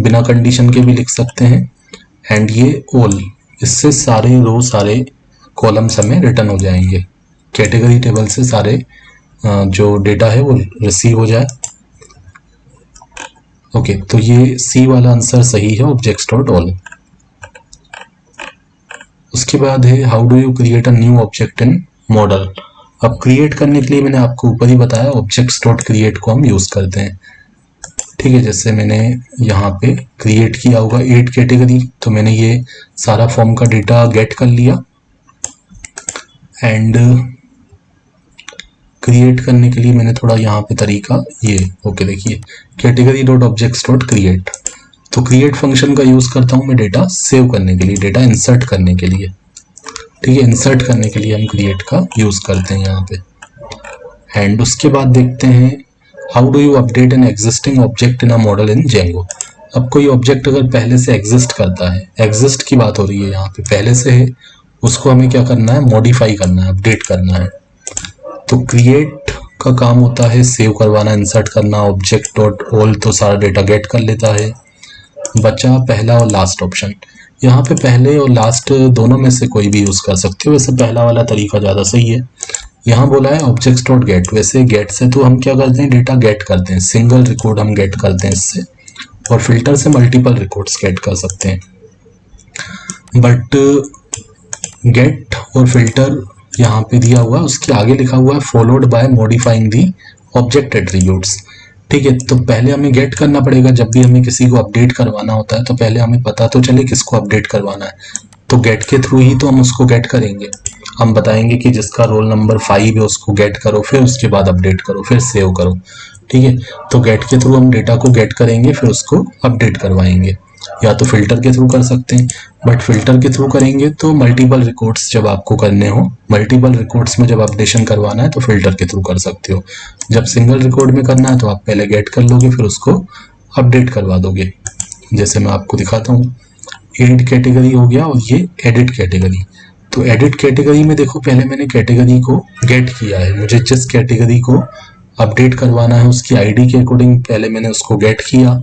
बिना कंडीशन के भी लिख सकते हैं। एंड ये ऑल, इससे सारे रो सारे कॉलम्स हमें रिटर्न हो जाएंगे, कैटेगरी टेबल से सारे जो डेटा है वो रिसीव हो जाए। ओके, तो ये सी वाला आंसर सही है, ऑब्जेक्ट्स डॉट ऑल। उसके बाद है how do you create a new object in model. अब क्रिएट करने के लिए मैंने आपको ऊपर ही बताया ऑब्जेक्ट्स डॉट क्रिएट को हम यूज करते हैं। ठीक है, जैसे मैंने यहाँ पे क्रिएट किया होगा 8 कैटेगरी, तो मैंने ये सारा फॉर्म का डेटा गेट कर लिया एंड क्रिएट करने के लिए मैंने थोड़ा यहाँ पे तरीका ये, ओके देखिए, category dot objects dot create, तो क्रिएट फंक्शन का यूज करता हूँ मैं डेटा सेव करने के लिए, डेटा इंसर्ट करने के लिए। ठीक है, इंसर्ट करने के लिए हम क्रिएट का यूज करते हैं यहाँ पे। एंड उसके बाद देखते हैं how do you update an existing object in a model in Django. अब कोई ऑब्जेक्ट अगर पहले से एग्जिस्ट करता है, एग्जिस्ट की बात हो रही है यहाँ पे, पहले से है, उसको हमें क्या करना है, मॉडिफाई करना है, अपडेट करना है। तो क्रिएट का काम होता है सेव करवाना, इंसर्ट करना, ऑब्जेक्ट डॉट ऑल तो सारा डेटा गेट कर लेता है। बचा पहला और लास्ट ऑप्शन, यहाँ पे पहले और लास्ट दोनों में से कोई भी यूज कर सकते हो, वैसे पहला वाला तरीका ज़्यादा सही है। यहाँ बोला है ऑब्जेक्ट्स डॉट गेट, वैसे गेट से तो हम क्या करते हैं, डेटा गेट करते हैं, सिंगल रिकॉर्ड हम गेट करते हैं इससे, और फिल्टर से मल्टीपल रिकॉर्ड्स गेट कर सकते हैं। बट गेट और फिल्टर यहाँ पे दिया हुआ, उसके आगे लिखा हुआ है followed by modifying the object attributes. ठीक है, तो पहले हमें गेट करना पड़ेगा, जब भी हमें किसी को अपडेट करवाना होता है तो पहले हमें पता तो चले किसको अपडेट करवाना है, तो गेट के थ्रू ही तो हम उसको गेट करेंगे। हम बताएंगे कि जिसका रोल नंबर 5 है उसको गेट करो, फिर उसके बाद अपडेट करो, फिर सेव करो। ठीक है, तो गेट के थ्रू हम डेटा को गेट करेंगे, फिर उसको अपडेट करवाएंगे, या तो फिल्टर के थ्रू कर सकते हैं, बट फिल्टर के थ्रू करेंगे तो मल्टीपल रिकॉर्ड्स जब आपको करने हो, मल्टीपल रिकॉर्ड्स में जब अपडेशन करवाना है तो फिल्टर के थ्रू कर सकते हो। जब सिंगल रिकॉर्ड में करना है तो आप पहले गेट कर लोगे, फिर उसको अपडेट करवा दोगे। जैसे मैं आपको दिखाता हूँ, एड कैटेगरी हो गया और ये एडिट कैटेगरी। तो एडिट कैटेगरी में देखो, पहले मैंने कैटेगरी को गेट किया है, मुझे जिस कैटेगरी को अपडेट करवाना है उसकी आईडी के अकॉर्डिंग पहले मैंने उसको गेट किया,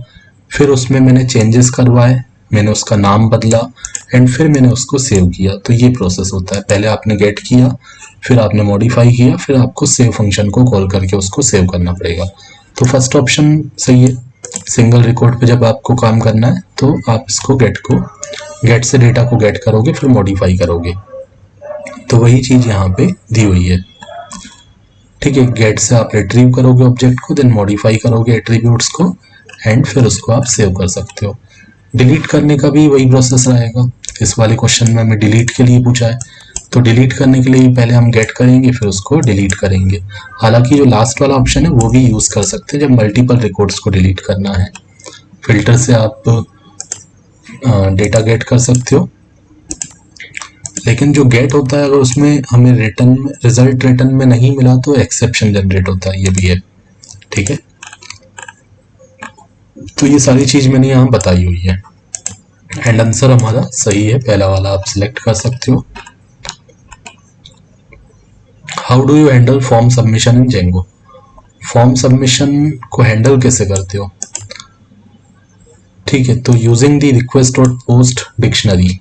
फिर उसमें मैंने चेंजेस करवाए, मैंने उसका नाम बदला एंड फिर मैंने उसको सेव किया। तो ये प्रोसेस होता है, पहले आपने गेट किया, फिर आपने मॉडिफाई किया, फिर आपको सेव फंक्शन को कॉल करके उसको सेव करना पड़ेगा। तो फर्स्ट ऑप्शन सही है, सिंगल रिकॉर्ड पे जब आपको काम करना है तो आप इसको गेट से डेटा को गेट करोगे, फिर मॉडिफाई करोगे, तो वही चीज यहाँ पे दी हुई है। ठीक है, गेट से आप रिट्रीव करोगे ऑब्जेक्ट को, देन मॉडिफाई करोगे एट्रीब्यूट्स को एंड फिर उसको आप सेव कर सकते हो। डिलीट करने का भी वही प्रोसेस रहेगा, इस वाले क्वेश्चन में हमें डिलीट के लिए पूछा है, तो डिलीट करने के लिए पहले हम गेट करेंगे फिर उसको डिलीट करेंगे। हालांकि जो लास्ट वाला ऑप्शन है वो भी यूज कर सकते हैं जब मल्टीपल रिकॉर्ड्स को डिलीट करना है, फिल्टर से आप डेटा गेट कर सकते हो। लेकिन जो गेट होता है अगर उसमें हमें रिजल्ट रिटर्न में नहीं मिला तो एक्सेप्शन जनरेट होता है, ये भी है। ठीक है, तो ये सारी चीज मैंने यहाँ बताई हुई है एंड आंसर हमारा सही है, पहला वाला आप सिलेक्ट कर सकते हो। How do you handle form submission in Django. Form submission को हैंडल कैसे करते हो? ठीक है, तो using the request dot post dictionary,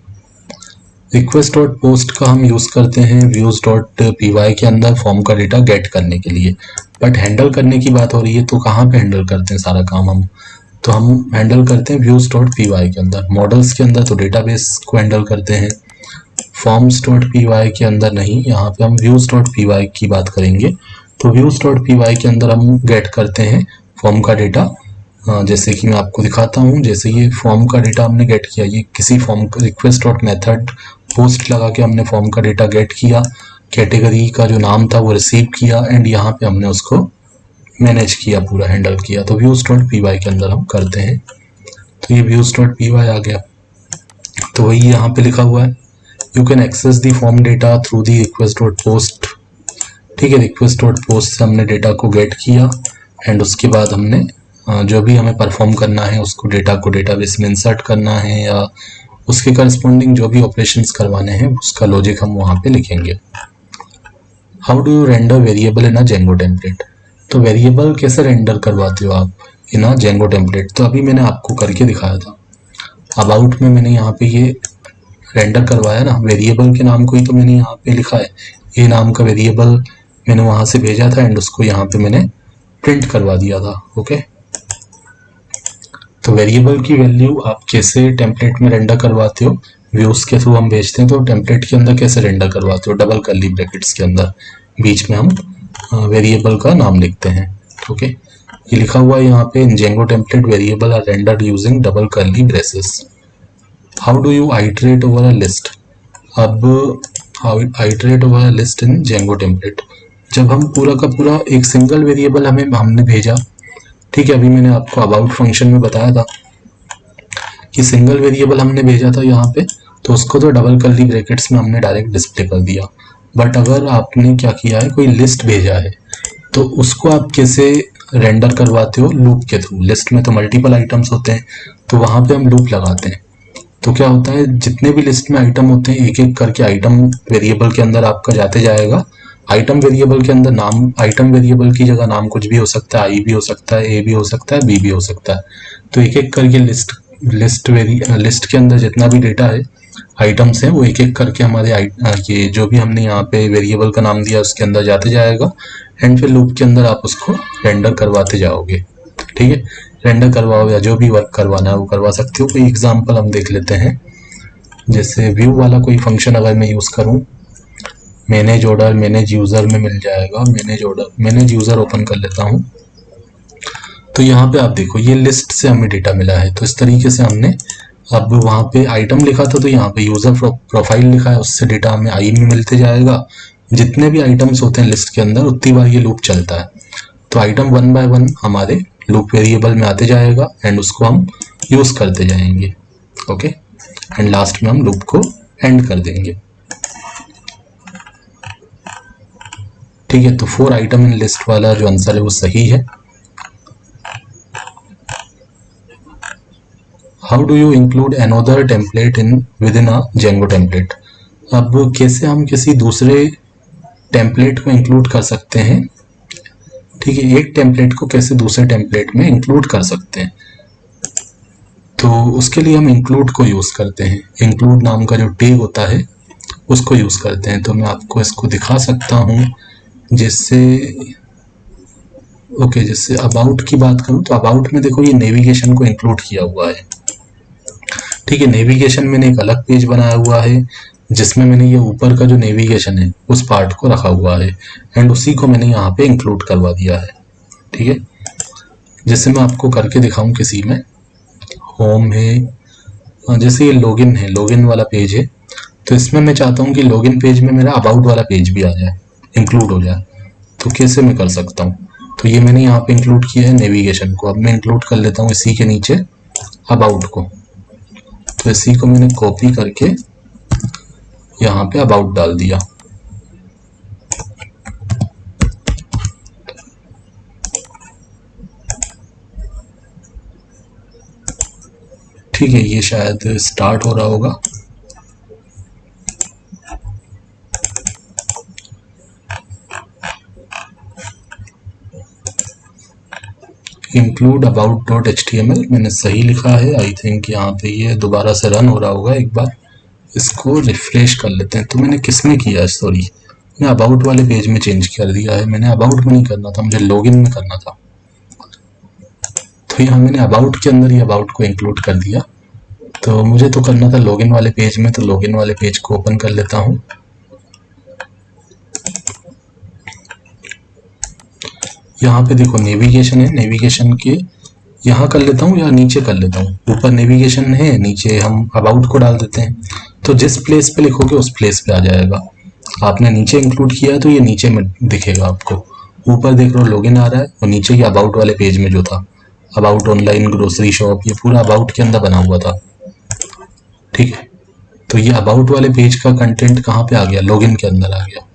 request dot post का हम यूज करते हैं व्यूज डॉट पीवाई के अंदर फॉर्म का डेटा गेट करने के लिए। बट हैंडल करने की बात हो रही है तो कहाँ पे हैंडल करते हैं सारा काम हम? तो हम हैंडल करते हैं व्यूज डॉट पीवाई के अंदर। मॉडल्स के अंदर तो डेटाबेस को हैंडल करते हैं, फॉर्म्स डॉट पीवाई के अंदर नहीं, यहाँ पे हम व्यूज डॉट पीवाई की बात करेंगे। तो व्यूज डॉट पीवाई के अंदर हम गेट करते हैं फॉर्म का डेटा। जैसे कि मैं आपको दिखाता हूँ, जैसे ये फॉर्म का डेटा हमने गेट किया, ये किसी फॉर्म का रिक्वेस्ट डॉट मेथड पोस्ट लगा के हमने फॉर्म का डेटा गेट किया, कैटेगरी का जो नाम था वो रिसीव किया, एंड यहाँ पे हमने उसको मैनेज किया, पूरा हैंडल किया। तो व्यूज डॉट पीवाई के अंदर हम करते हैं। तो ये व्यूज डॉट पीवाई आ गया, तो वही यहाँ पे लिखा हुआ है, you can access the form data through the request dot post. ठीक है, रिक्वेस्ट डॉट पोस्ट से हमने डेटा को गेट किया, एंड उसके बाद हमने जो भी हमें परफॉर्म करना है उसको डेटा को डेटाबेस में इंसर्ट करना है, या उसके करस्पॉन्डिंग जो भी ऑपरेशंस करवाने हैं उसका लॉजिक हम वहाँ पे लिखेंगे। How do you render variable in a Django template? तो वेरिएबल कैसे रेंडर करवाते हो आप इन अ जेंगो टेम्पलेट? तो अभी मैंने आपको करके दिखाया था, अबाउट में मैंने यहाँ पे ये रेंडर करवाया ना, वेरिएबल के नाम को ही तो मैंने यहाँ पे लिखा है, ये नाम का वेरिएबल मैंने वहाँ से भेजा था, एंड उसको यहाँ पे मैंने प्रिंट करवा दिया था। ओके, तो वेरिएबल की वैल्यू आप कैसे टेम्पलेट में रेंडर करवाते हो? व्यूज के थ्रू हम भेजते हैं, तो टेम्पलेट के अंदर कैसे रेंडर करवाते हो? डबल कर्ली ब्रैकेट्स के अंदर बीच में हम वेरिएबल का नाम लिखते हैं। ओके, ये लिखा हुआ है यहाँ पे, in Django template variable are rendered using double curly braces. How do you iterate over a list? अब iterate over a list in Django template, जब हम पूरा का पूरा एक सिंगल वेरिएबल हमने भेजा। ठीक है, अभी मैंने आपको अबाउट फंक्शन में बताया था कि सिंगल वेरिएबल हमने भेजा था यहाँ पे, तो उसको तो डबल कर्ली ब्रैकेट्स में हमने डायरेक्ट डिस्प्ले कर दिया। बट अगर आपने क्या किया है, कोई लिस्ट भेजा है, तो उसको आप कैसे रेंडर करवाते हो? लूप के थ्रू। लिस्ट में तो मल्टीपल आइटम्स होते हैं, तो वहाँ पे हम लूप लगाते हैं। तो क्या होता है, जितने भी लिस्ट में आइटम होते हैं एक एक करके आइटम वेरिएबल के अंदर आपका जाते जाएगा। आइटम वेरिएबल के अंदर नाम, आइटम वेरिएबल की जगह नाम कुछ भी हो सकता है, आई भी हो सकता है, ए भी हो सकता है, बी भी हो सकता है। तो एक एक करके लिस्ट के अंदर जितना भी डेटा है, आइटम्स हैं, वो एक एक करके हमारे ये जो भी हमने यहाँ पे वेरिएबल का नाम दिया उसके अंदर जाते जाएगा, एंड फिर लूप के अंदर आप उसको रेंडर करवाते जाओगे। ठीक है, रेंडर करवाओ या जो भी वर्क करवाना है वो करवा सकते हो। कोई एग्जांपल हम देख लेते हैं, जैसे व्यू वाला कोई फंक्शन अगर मैं यूज़ करूँ, मैनेज ऑर्डर, मैनेज यूज़र में मिल जाएगा, manage order, manage user open कर लेता हूँ। तो यहाँ पे आप देखो, ये लिस्ट से हमें डेटा मिला है, तो इस तरीके से हमने, अब वहाँ पे आइटम लिखा था तो यहाँ पे यूज़र प्रोफाइल लिखा है, उससे डेटा हमें आई में मिलते जाएगा। जितने भी आइटम्स होते हैं लिस्ट के अंदर उतनी बार ये लूप चलता है, तो आइटम वन बाय वन हमारे लूप वेरिएबल में आते जाएगा, एंड उसको हम यूज़ करते जाएंगे। ओके, एंड लास्ट में हम लूप को एंड कर देंगे। ठीक है, तो 4 आइटम इन लिस्ट वाला जो आंसर है वो सही है। How do you include another template in with in a Django template? अब कैसे हम किसी दूसरे टेम्पलेट को इंक्लूड कर सकते हैं? ठीक है, एक टेम्पलेट को कैसे दूसरे टेम्पलेट में इंक्लूड कर सकते हैं? तो उसके लिए हम इंक्लूड को यूज़ करते हैं, इंक्लूड नाम का जो टैग होता है उसको यूज़ करते हैं। तो मैं आपको इसको दिखा सकता हूँ, जिससे ओके, जैसे अबाउट की बात करूँ तो अबाउट में देखो ये नेविगेशन को इंक्लूड किया हुआ है। ठीक है, नेविगेशन मैंने एक अलग पेज बनाया हुआ है जिसमें मैंने ये ऊपर का जो नेविगेशन है उस पार्ट को रखा हुआ है, एंड उसी को मैंने यहाँ पे इंक्लूड करवा दिया है। ठीक है, जैसे मैं आपको करके दिखाऊं, किसी में होम है, जैसे ये लॉगिन है, लॉगिन वाला पेज है, तो इसमें मैं चाहता हूँ कि लॉगिन पेज में मेरा अबाउट वाला पेज भी आ जाए, इंक्लूड हो जाए। तो कैसे मैं कर सकता हूँ? तो ये मैंने यहाँ पे इंक्लूड किया है नेविगेशन को, अब मैं इंक्लूड कर लेता हूँ इसी के नीचे अबाउट को। तो इसी को मैंने कॉपी करके यहाँ पे अबाउट डाल दिया। ठीक है, ये शायद स्टार्ट हो रहा होगा। इंक्लूड अबाउट डॉट HTML मैंने सही लिखा है आई थिंक। यहाँ पे ये दोबारा से रन हो रहा होगा, एक बार इसको रिफ्रेश कर लेते हैं। तो मैंने किस में किया, सॉरी मैं अबाउट वाले पेज में चेंज कर दिया है। मैंने अबाउट में नहीं करना था, मुझे लॉगिन में करना था। तो यहाँ मैंने अबाउट के अंदर ही अबाउट को इंक्लूड कर दिया। तो मुझे तो करना था लॉगिन वाले पेज में, तो लॉगिन वाले पेज को ओपन कर लेता हूँ। यहाँ पे देखो नेविगेशन है, नेविगेशन के यहाँ कर लेता हूँ या नीचे कर लेता हूँ। ऊपर नेविगेशन है, नीचे हम अबाउट को डाल देते हैं। तो जिस प्लेस पे लिखोगे उस प्लेस पे आ जाएगा। आपने नीचे इंक्लूड किया है तो ये नीचे में दिखेगा आपको। ऊपर देख रहे हो लॉगिन आ रहा है, और नीचे ही अबाउट वाले पेज में जो था अबाउट ऑनलाइन ग्रोसरी शॉप, ये पूरा अबाउट के अंदर बना हुआ था। ठीक है, तो ये अबाउट वाले पेज का कंटेंट कहाँ पे आ गया, लॉगिन के अंदर आ गया।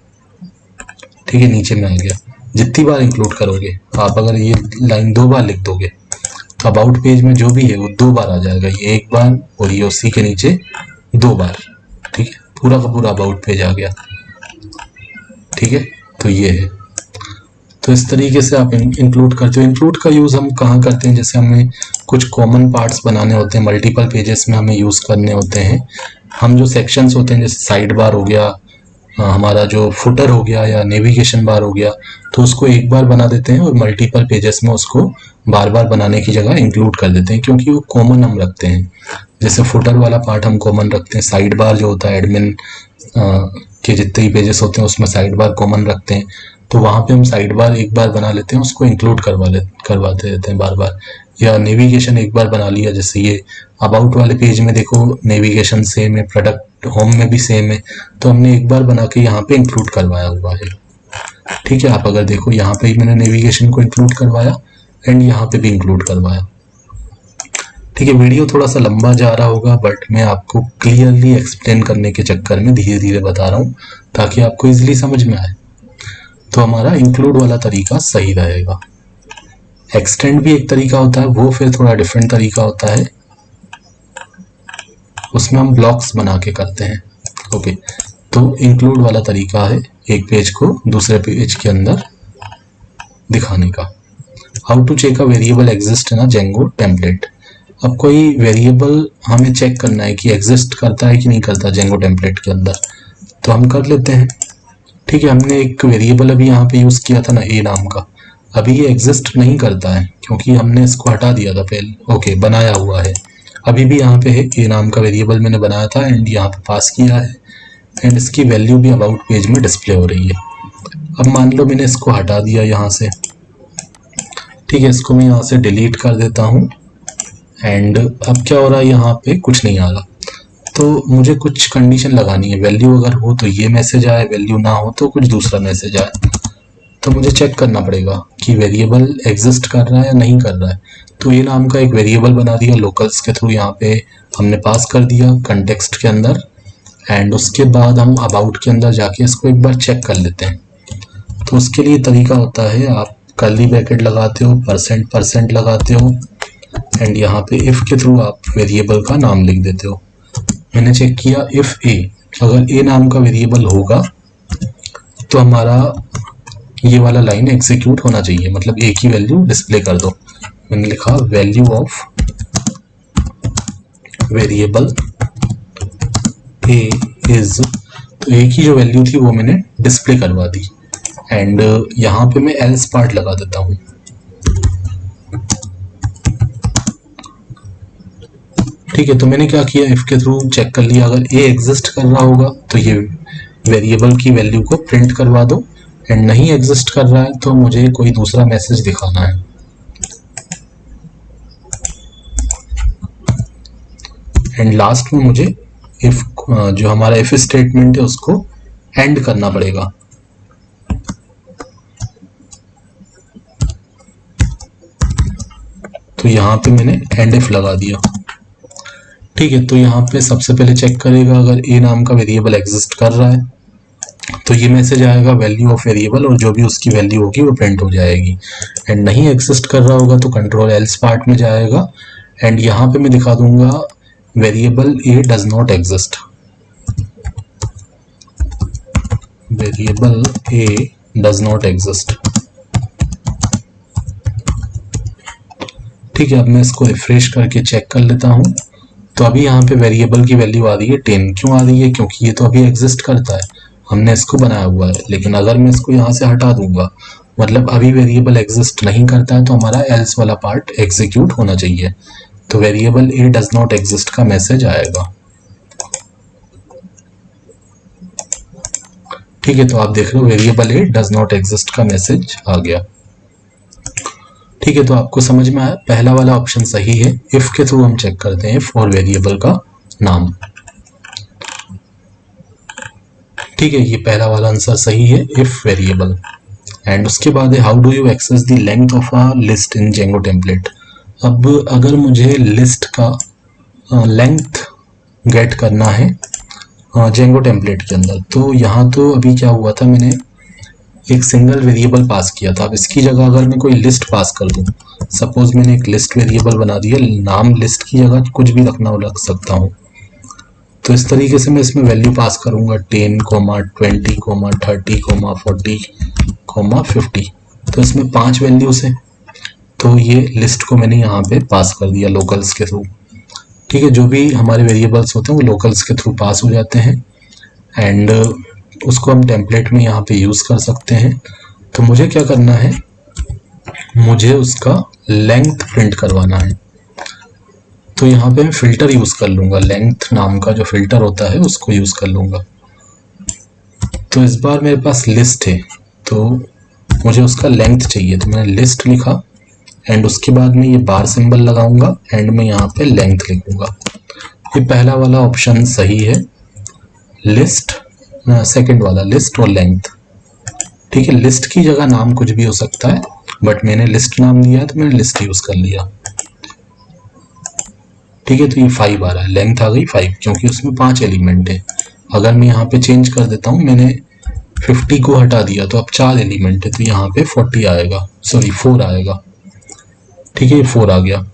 ठीक है, नीचे में आ गया। जितनी बार इंक्लूड करोगे आप, अगर ये लाइन 2 बार लिख दोगे अबाउट पेज में जो भी है वो 2 बार आ जाएगा। ये 1 बार और ये उसी के नीचे 2 बार। ठीक है, पूरा का पूरा अबाउट पेज आ गया। ठीक है, तो ये है। तो इस तरीके से आप इंक्लूड करते हो। इंक्लूड का यूज़ हम कहाँ करते हैं, जैसे हमें कुछ कॉमन पार्ट्स बनाने होते हैं, मल्टीपल पेजेस में हमें यूज़ करने होते हैं। हम जो सेक्शंस होते हैं, जैसे साइड बार हो गया, हमारा जो फुटर हो गया या नेविगेशन बार हो गया, तो उसको एक बार बना देते हैं और मल्टीपल पेजेस में उसको बार बार बनाने की जगह इंक्लूड कर देते हैं, क्योंकि वो कॉमन हम रखते हैं। जैसे फुटर वाला पार्ट हम कॉमन रखते हैं, साइड बार जो होता है एडमिन के जितने ही पेजेस होते हैं उसमें साइड बार कॉमन रखते हैं। तो वहाँ पे हम साइड बार एक बार बना लेते हैं, उसको इंक्लूड करवाते रहते हैं बार बार। या नेविगेशन एक बार बना लिया, जैसे ये अबाउट वाले पेज में देखो नेविगेशन सेम है, प्रोडक्ट होम में भी सेम है, तो हमने एक बार बना के यहाँ पे इंक्लूड करवाया हुआ है। ठीक है, आप अगर देखो यहाँ पे ही मैंने नेविगेशन को इंक्लूड करवाया एंड यहाँ पे भी इंक्लूड करवाया। ठीक है, वीडियो थोड़ा सा लंबा जा रहा होगा, बट मैं आपको क्लियरली एक्सप्लेन करने के चक्कर में धीरे धीरे बता रहा हूँ ताकि आपको इजीली समझ में आए। तो हमारा इंक्लूड वाला तरीका सही रहेगा। एक्सटेंड भी एक तरीका होता है, वो फिर थोड़ा डिफरेंट तरीका होता है, उसमें हम ब्लॉक्स बना के करते हैं। ओके, तो इंक्लूड वाला तरीका है एक पेज को दूसरे पेज के अंदर दिखाने का। How to check a variable exist in a Django template. अब कोई वेरिएबल हमें चेक करना है कि एग्जिस्ट करता है कि नहीं करता जेंगो टेम्पलेट के अंदर, तो हम कर लेते हैं। ठीक है, हमने एक वेरिएबल अभी यहाँ पे यूज़ किया था ना, ए नाम का, अभी ये एग्जिस्ट नहीं करता है क्योंकि हमने इसको हटा दिया था पहले। ओके, बनाया हुआ है, अभी भी यहाँ पे है, ए नाम का वेरिएबल मैंने बनाया था एंड यहाँ पे पास किया है एंड इसकी वैल्यू भी अबाउट पेज में डिस्प्ले हो रही है। अब मान लो मैंने इसको हटा दिया यहाँ से। ठीक है, इसको मैं यहाँ से डिलीट कर देता हूँ एंड अब क्या हो रहा है, यहाँ पे कुछ नहीं आ रहा। तो मुझे कुछ कंडीशन लगानी है, वैल्यू अगर हो तो ये मैसेज आए, वैल्यू ना हो तो कुछ दूसरा मैसेज आए। तो मुझे चेक करना पड़ेगा कि वेरिएबल एग्जिस्ट कर रहा है या नहीं कर रहा है। तो ये नाम का एक वेरिएबल बना दिया लोकल्स के थ्रू, यहाँ पे हमने पास कर दिया कंटेक्स्ट के अंदर एंड उसके बाद हम अबाउट के अंदर जाके इसको एक बार चेक कर लेते हैं। तो उसके लिए तरीका होता है, आप कर्ली ब्रैकेट लगाते हो, % लगाते हो एंड यहाँ पे इफ़ के थ्रू आप वेरिएबल का नाम लिख देते हो। मैंने चेक किया इफ़ ए, अगर ए नाम का वेरिएबल होगा तो हमारा ये वाला लाइन एग्जीक्यूट होना चाहिए, मतलब ए की वैल्यू डिस्प्ले कर दो। मैंने लिखा value of variable A is, तो ए की जो वैल्यू थी वो मैंने डिस्प्ले करवा दी एंड यहाँ पे मैं एल्स पार्ट लगा देता हूँ। ठीक है, तो मैंने क्या किया, इफ के थ्रू चेक कर लिया, अगर ए एग्जिस्ट कर रहा होगा तो ये वेरिएबल की वैल्यू को प्रिंट करवा दो एंड नहीं एग्जिस्ट कर रहा है तो मुझे कोई दूसरा मैसेज दिखाना है। एंड लास्ट में मुझे इफ जो हमारा इफ स्टेटमेंट है उसको एंड करना पड़ेगा। तो यहाँ पे मैंने एंड इफ लगा दिया। ठीक है, तो यहाँ पे सबसे पहले चेक करेगा अगर ए नाम का वेरिएबल एग्जिस्ट कर रहा है तो ये मैसेज आएगा वैल्यू ऑफ वेरिएबल, और जो भी उसकी वैल्यू होगी वो प्रिंट हो जाएगी। एंड नहीं एग्जिस्ट कर रहा होगा तो कंट्रोल एल्स पार्ट में जाएगा एंड यहाँ पे मैं दिखा दूंगा variable A does not exist, variable A does not exist. ठीक है, अब मैं इसको रिफ्रेश करके चेक कर लेता हूँ। तो अभी यहाँ पे वेरिएबल की वैल्यू आ रही है 10। क्यों आ रही है? क्योंकि ये तो अभी एग्जिस्ट करता है, हमने इसको बनाया हुआ है। लेकिन अगर मैं इसको यहाँ से हटा दूंगा, मतलब अभी वेरिएबल एग्जिस्ट नहीं करता है, तो हमारा एल्स वाला पार्ट एग्जीक्यूट होना चाहिए। तो variable A does not exist का मैसेज आएगा। ठीक है, तो आप देख रहे हो variable A does not exist का मैसेज आ गया। ठीक है, तो आपको समझ में आया, पहला वाला ऑप्शन सही है। इफ के थ्रू हम चेक करते हैं इफ और वेरिएबल का नाम। ठीक है, ये पहला वाला आंसर सही है, इफ वेरिएबल। एंड उसके बाद है how do you access the length of a list in Django template. अब अगर मुझे लिस्ट का लेंथ गेट करना है जेंगो टेम्पलेट के अंदर, तो यहाँ तो अभी क्या हुआ था, मैंने एक सिंगल वेरिएबल पास किया था। अब इसकी जगह अगर मैं कोई लिस्ट पास कर दूं, सपोज मैंने एक लिस्ट वेरिएबल बना दिया, नाम लिस्ट की जगह कुछ भी रख सकता हूँ। तो इस तरीके से मैं इसमें वैल्यू पास करूंगा 10, 20, 30, 40, 50। तो इसमें 5 वैल्यूज है। तो ये लिस्ट को मैंने यहाँ पे पास कर दिया लोकल्स के थ्रू। ठीक है, जो भी हमारे वेरिएबल्स होते हैं वो लोकल्स के थ्रू पास हो जाते हैं एंड उसको हम टेम्पलेट में यहाँ पे यूज़ कर सकते हैं। तो मुझे क्या करना है, मुझे उसका लेंथ प्रिंट करवाना है। तो यहाँ पे मैं फिल्टर यूज़ कर लूँगा, लेंथ नाम का जो फिल्टर होता है उसको यूज़ कर लूँगा। तो इस बार मेरे पास लिस्ट है, तो मुझे उसका लेंथ चाहिए, तो मैंने लिस्ट लिखा एंड उसके बाद में ये बार सिंबल लगाऊंगा एंड मैं यहाँ पे लेंथ लिखूंगा। ये पहला वाला ऑप्शन सही है, लिस्ट, सेकंड वाला लिस्ट और लेंथ। ठीक है, लिस्ट की जगह नाम कुछ भी हो सकता है, बट मैंने लिस्ट नाम दिया है तो मैंने लिस्ट यूज कर लिया। ठीक है, तो ये 5 आ रहा है, लेंथ आ गई 5, क्योंकि उसमें 5 एलिमेंट है। अगर मैं यहाँ पे चेंज कर देता हूँ, मैंने 50 को हटा दिया तो अब 4 एलिमेंट है, तो यहाँ पे 40 आएगा, सॉरी 4 आएगा। ठीक है, ये 4 आ गया।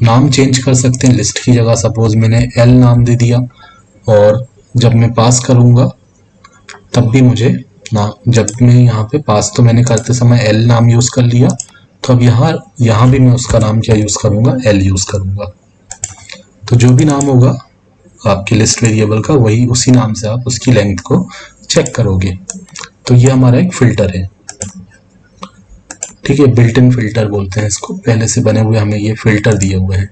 नाम चेंज कर सकते हैं लिस्ट की जगह, सपोज मैंने एल नाम दे दिया और जब मैं पास करूंगा तब भी मुझे ना, जब मैं यहाँ पे पास तो मैंने करते समय एल नाम यूज कर लिया, तो अब यहाँ भी मैं उसका नाम क्या यूज करूंगा, एल यूज करूंगा। तो जो भी नाम होगा आपके लिस्ट वेरिएबल का, वही उसी नाम से आप उसकी लेंथ को चेक करोगे। तो ये हमारा एक फिल्टर है। ठीक है, बिल्ट इन फिल्टर बोलते हैं इसको, पहले से बने हुए हमें ये फिल्टर दिए हुए हैं।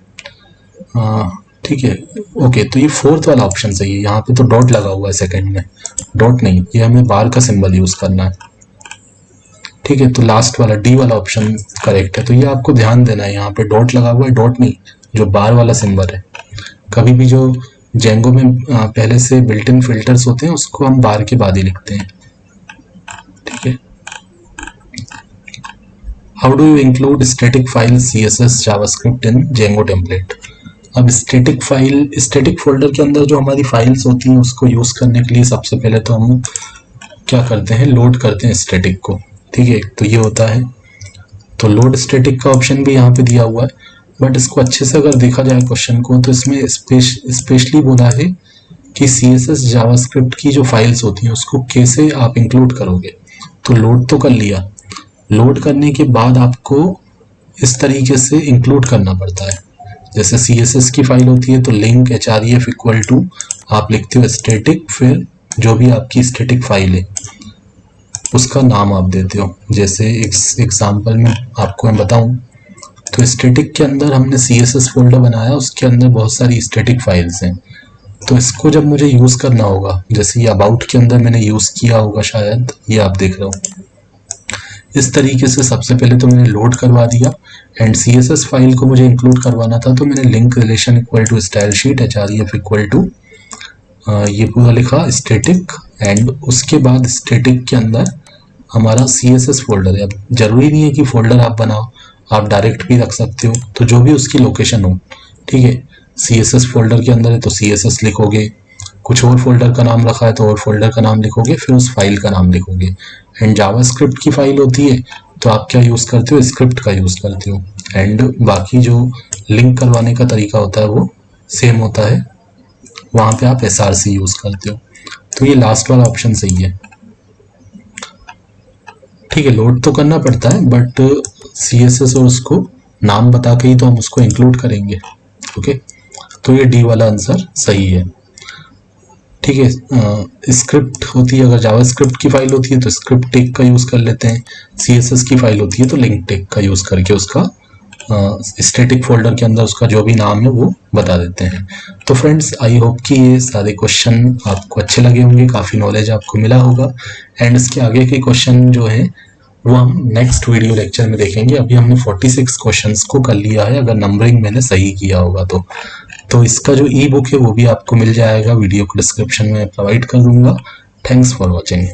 ठीक है, ओके, तो ये 4th वाला ऑप्शन सही है। यहाँ पे तो डॉट लगा हुआ है सेकंड में, डॉट नहीं, ये हमें बार का सिंबल यूज करना है। ठीक है, तो लास्ट वाला डी वाला ऑप्शन करेक्ट है। तो ये आपको ध्यान देना है, यहाँ पे डॉट लगा हुआ है, डॉट नहीं, जो बार वाला सिंबल है। कभी भी जो जेंगो में पहले से बिल्ट इन फिल्टर्स होते हैं उसको हम बार के बाद ही लिखते हैं। ठीक है, how do you include static file CSS JavaScript in Django template. अब स्टैटिक फाइल, स्टैटिक फोल्डर के अंदर जो हमारी फाइल्स होती हैं उसको यूज करने के लिए सबसे पहले तो हम क्या करते हैं, लोड करते हैं स्टैटिक को। ठीक है, तो ये होता है, तो लोड स्टैटिक का ऑप्शन भी यहाँ पे दिया हुआ है, बट इसको अच्छे से अगर देखा जाए क्वेश्चन को, तो इसमें स्पेशली बोला है कि CSS जावास्क्रिप्ट की जो फाइल्स होती हैं उसको कैसे आप इंक्लूड करोगे। तो लोड तो कर लिया, लोड करने के बाद आपको इस तरीके से इंक्लूड करना पड़ता है। जैसे CSS की फाइल होती है तो लिंक href इक्वल टू आप लिखते हो स्टैटिक, फिर जो भी आपकी स्टैटिक फाइल है उसका नाम आप देते हो। जैसे एग्जाम्पल में आपको मैं बताऊं, तो स्टैटिक के अंदर हमने CSS फोल्डर बनाया, उसके अंदर बहुत सारी स्टैटिक फाइल्स हैं। तो इसको जब मुझे यूज करना होगा, जैसे ये अबाउट के अंदर मैंने यूज किया होगा शायद, ये आप देख रहे हो, इस तरीके से सबसे पहले तो मैंने लोड करवा दिया एंड CSS फाइल को मुझे इंक्लूड करवाना था, तो मैंने link relation equal to style sheet href equal to ये पूरा लिखा स्टैटिक, एंड उसके बाद स्टैटिक के अंदर हमारा CSS फोल्डर है। अब जरूरी नहीं है कि फोल्डर आप बनाओ, आप डायरेक्ट भी रख सकते हो, तो जो भी उसकी लोकेशन हो। ठीक है, CSS फोल्डर के अंदर है तो CSS लिखोगे, कुछ और फोल्डर का नाम रखा है तो और फोल्डर का नाम लिखोगे, फिर उस फाइल का नाम लिखोगे। एंड जावास्क्रिप्ट की फाइल होती है तो आप क्या यूज करते हो, स्क्रिप्ट का यूज करते हो, एंड बाकी जो लिंक करवाने का तरीका होता है वो सेम होता है, वहां पे आप src यूज करते हो। तो ये लास्ट वाला ऑप्शन सही है। ठीक है, लोड तो करना पड़ता है बट CSS और उसको नाम बता के ही तो हम उसको इंक्लूड करेंगे। ओके, तो ये डी वाला आंसर सही है। ठीक है, स्क्रिप्ट होती है, अगर जावा स्क्रिप्ट की फाइल होती है तो स्क्रिप्ट टेक का यूज कर लेते हैं, CSS की फाइल होती है तो लिंक टेक का यूज करके उसका स्टैटिक फोल्डर के अंदर उसका जो भी नाम है वो बता देते हैं। तो फ्रेंड्स, आई होप कि ये सारे क्वेश्चन आपको अच्छे लगे होंगे, काफ़ी नॉलेज आपको मिला होगा। एंड इसके आगे के क्वेश्चन जो है वो हम नेक्स्ट वीडियो लेक्चर में देखेंगे। अभी हमने 46 क्वेश्चंस को कर लिया है, अगर नंबरिंग मैंने सही किया होगा तो इसका जो ई बुक है वो भी आपको मिल जाएगा, वीडियो को डिस्क्रिप्शन में प्रोवाइड कर दूंगा। Thanks for watching.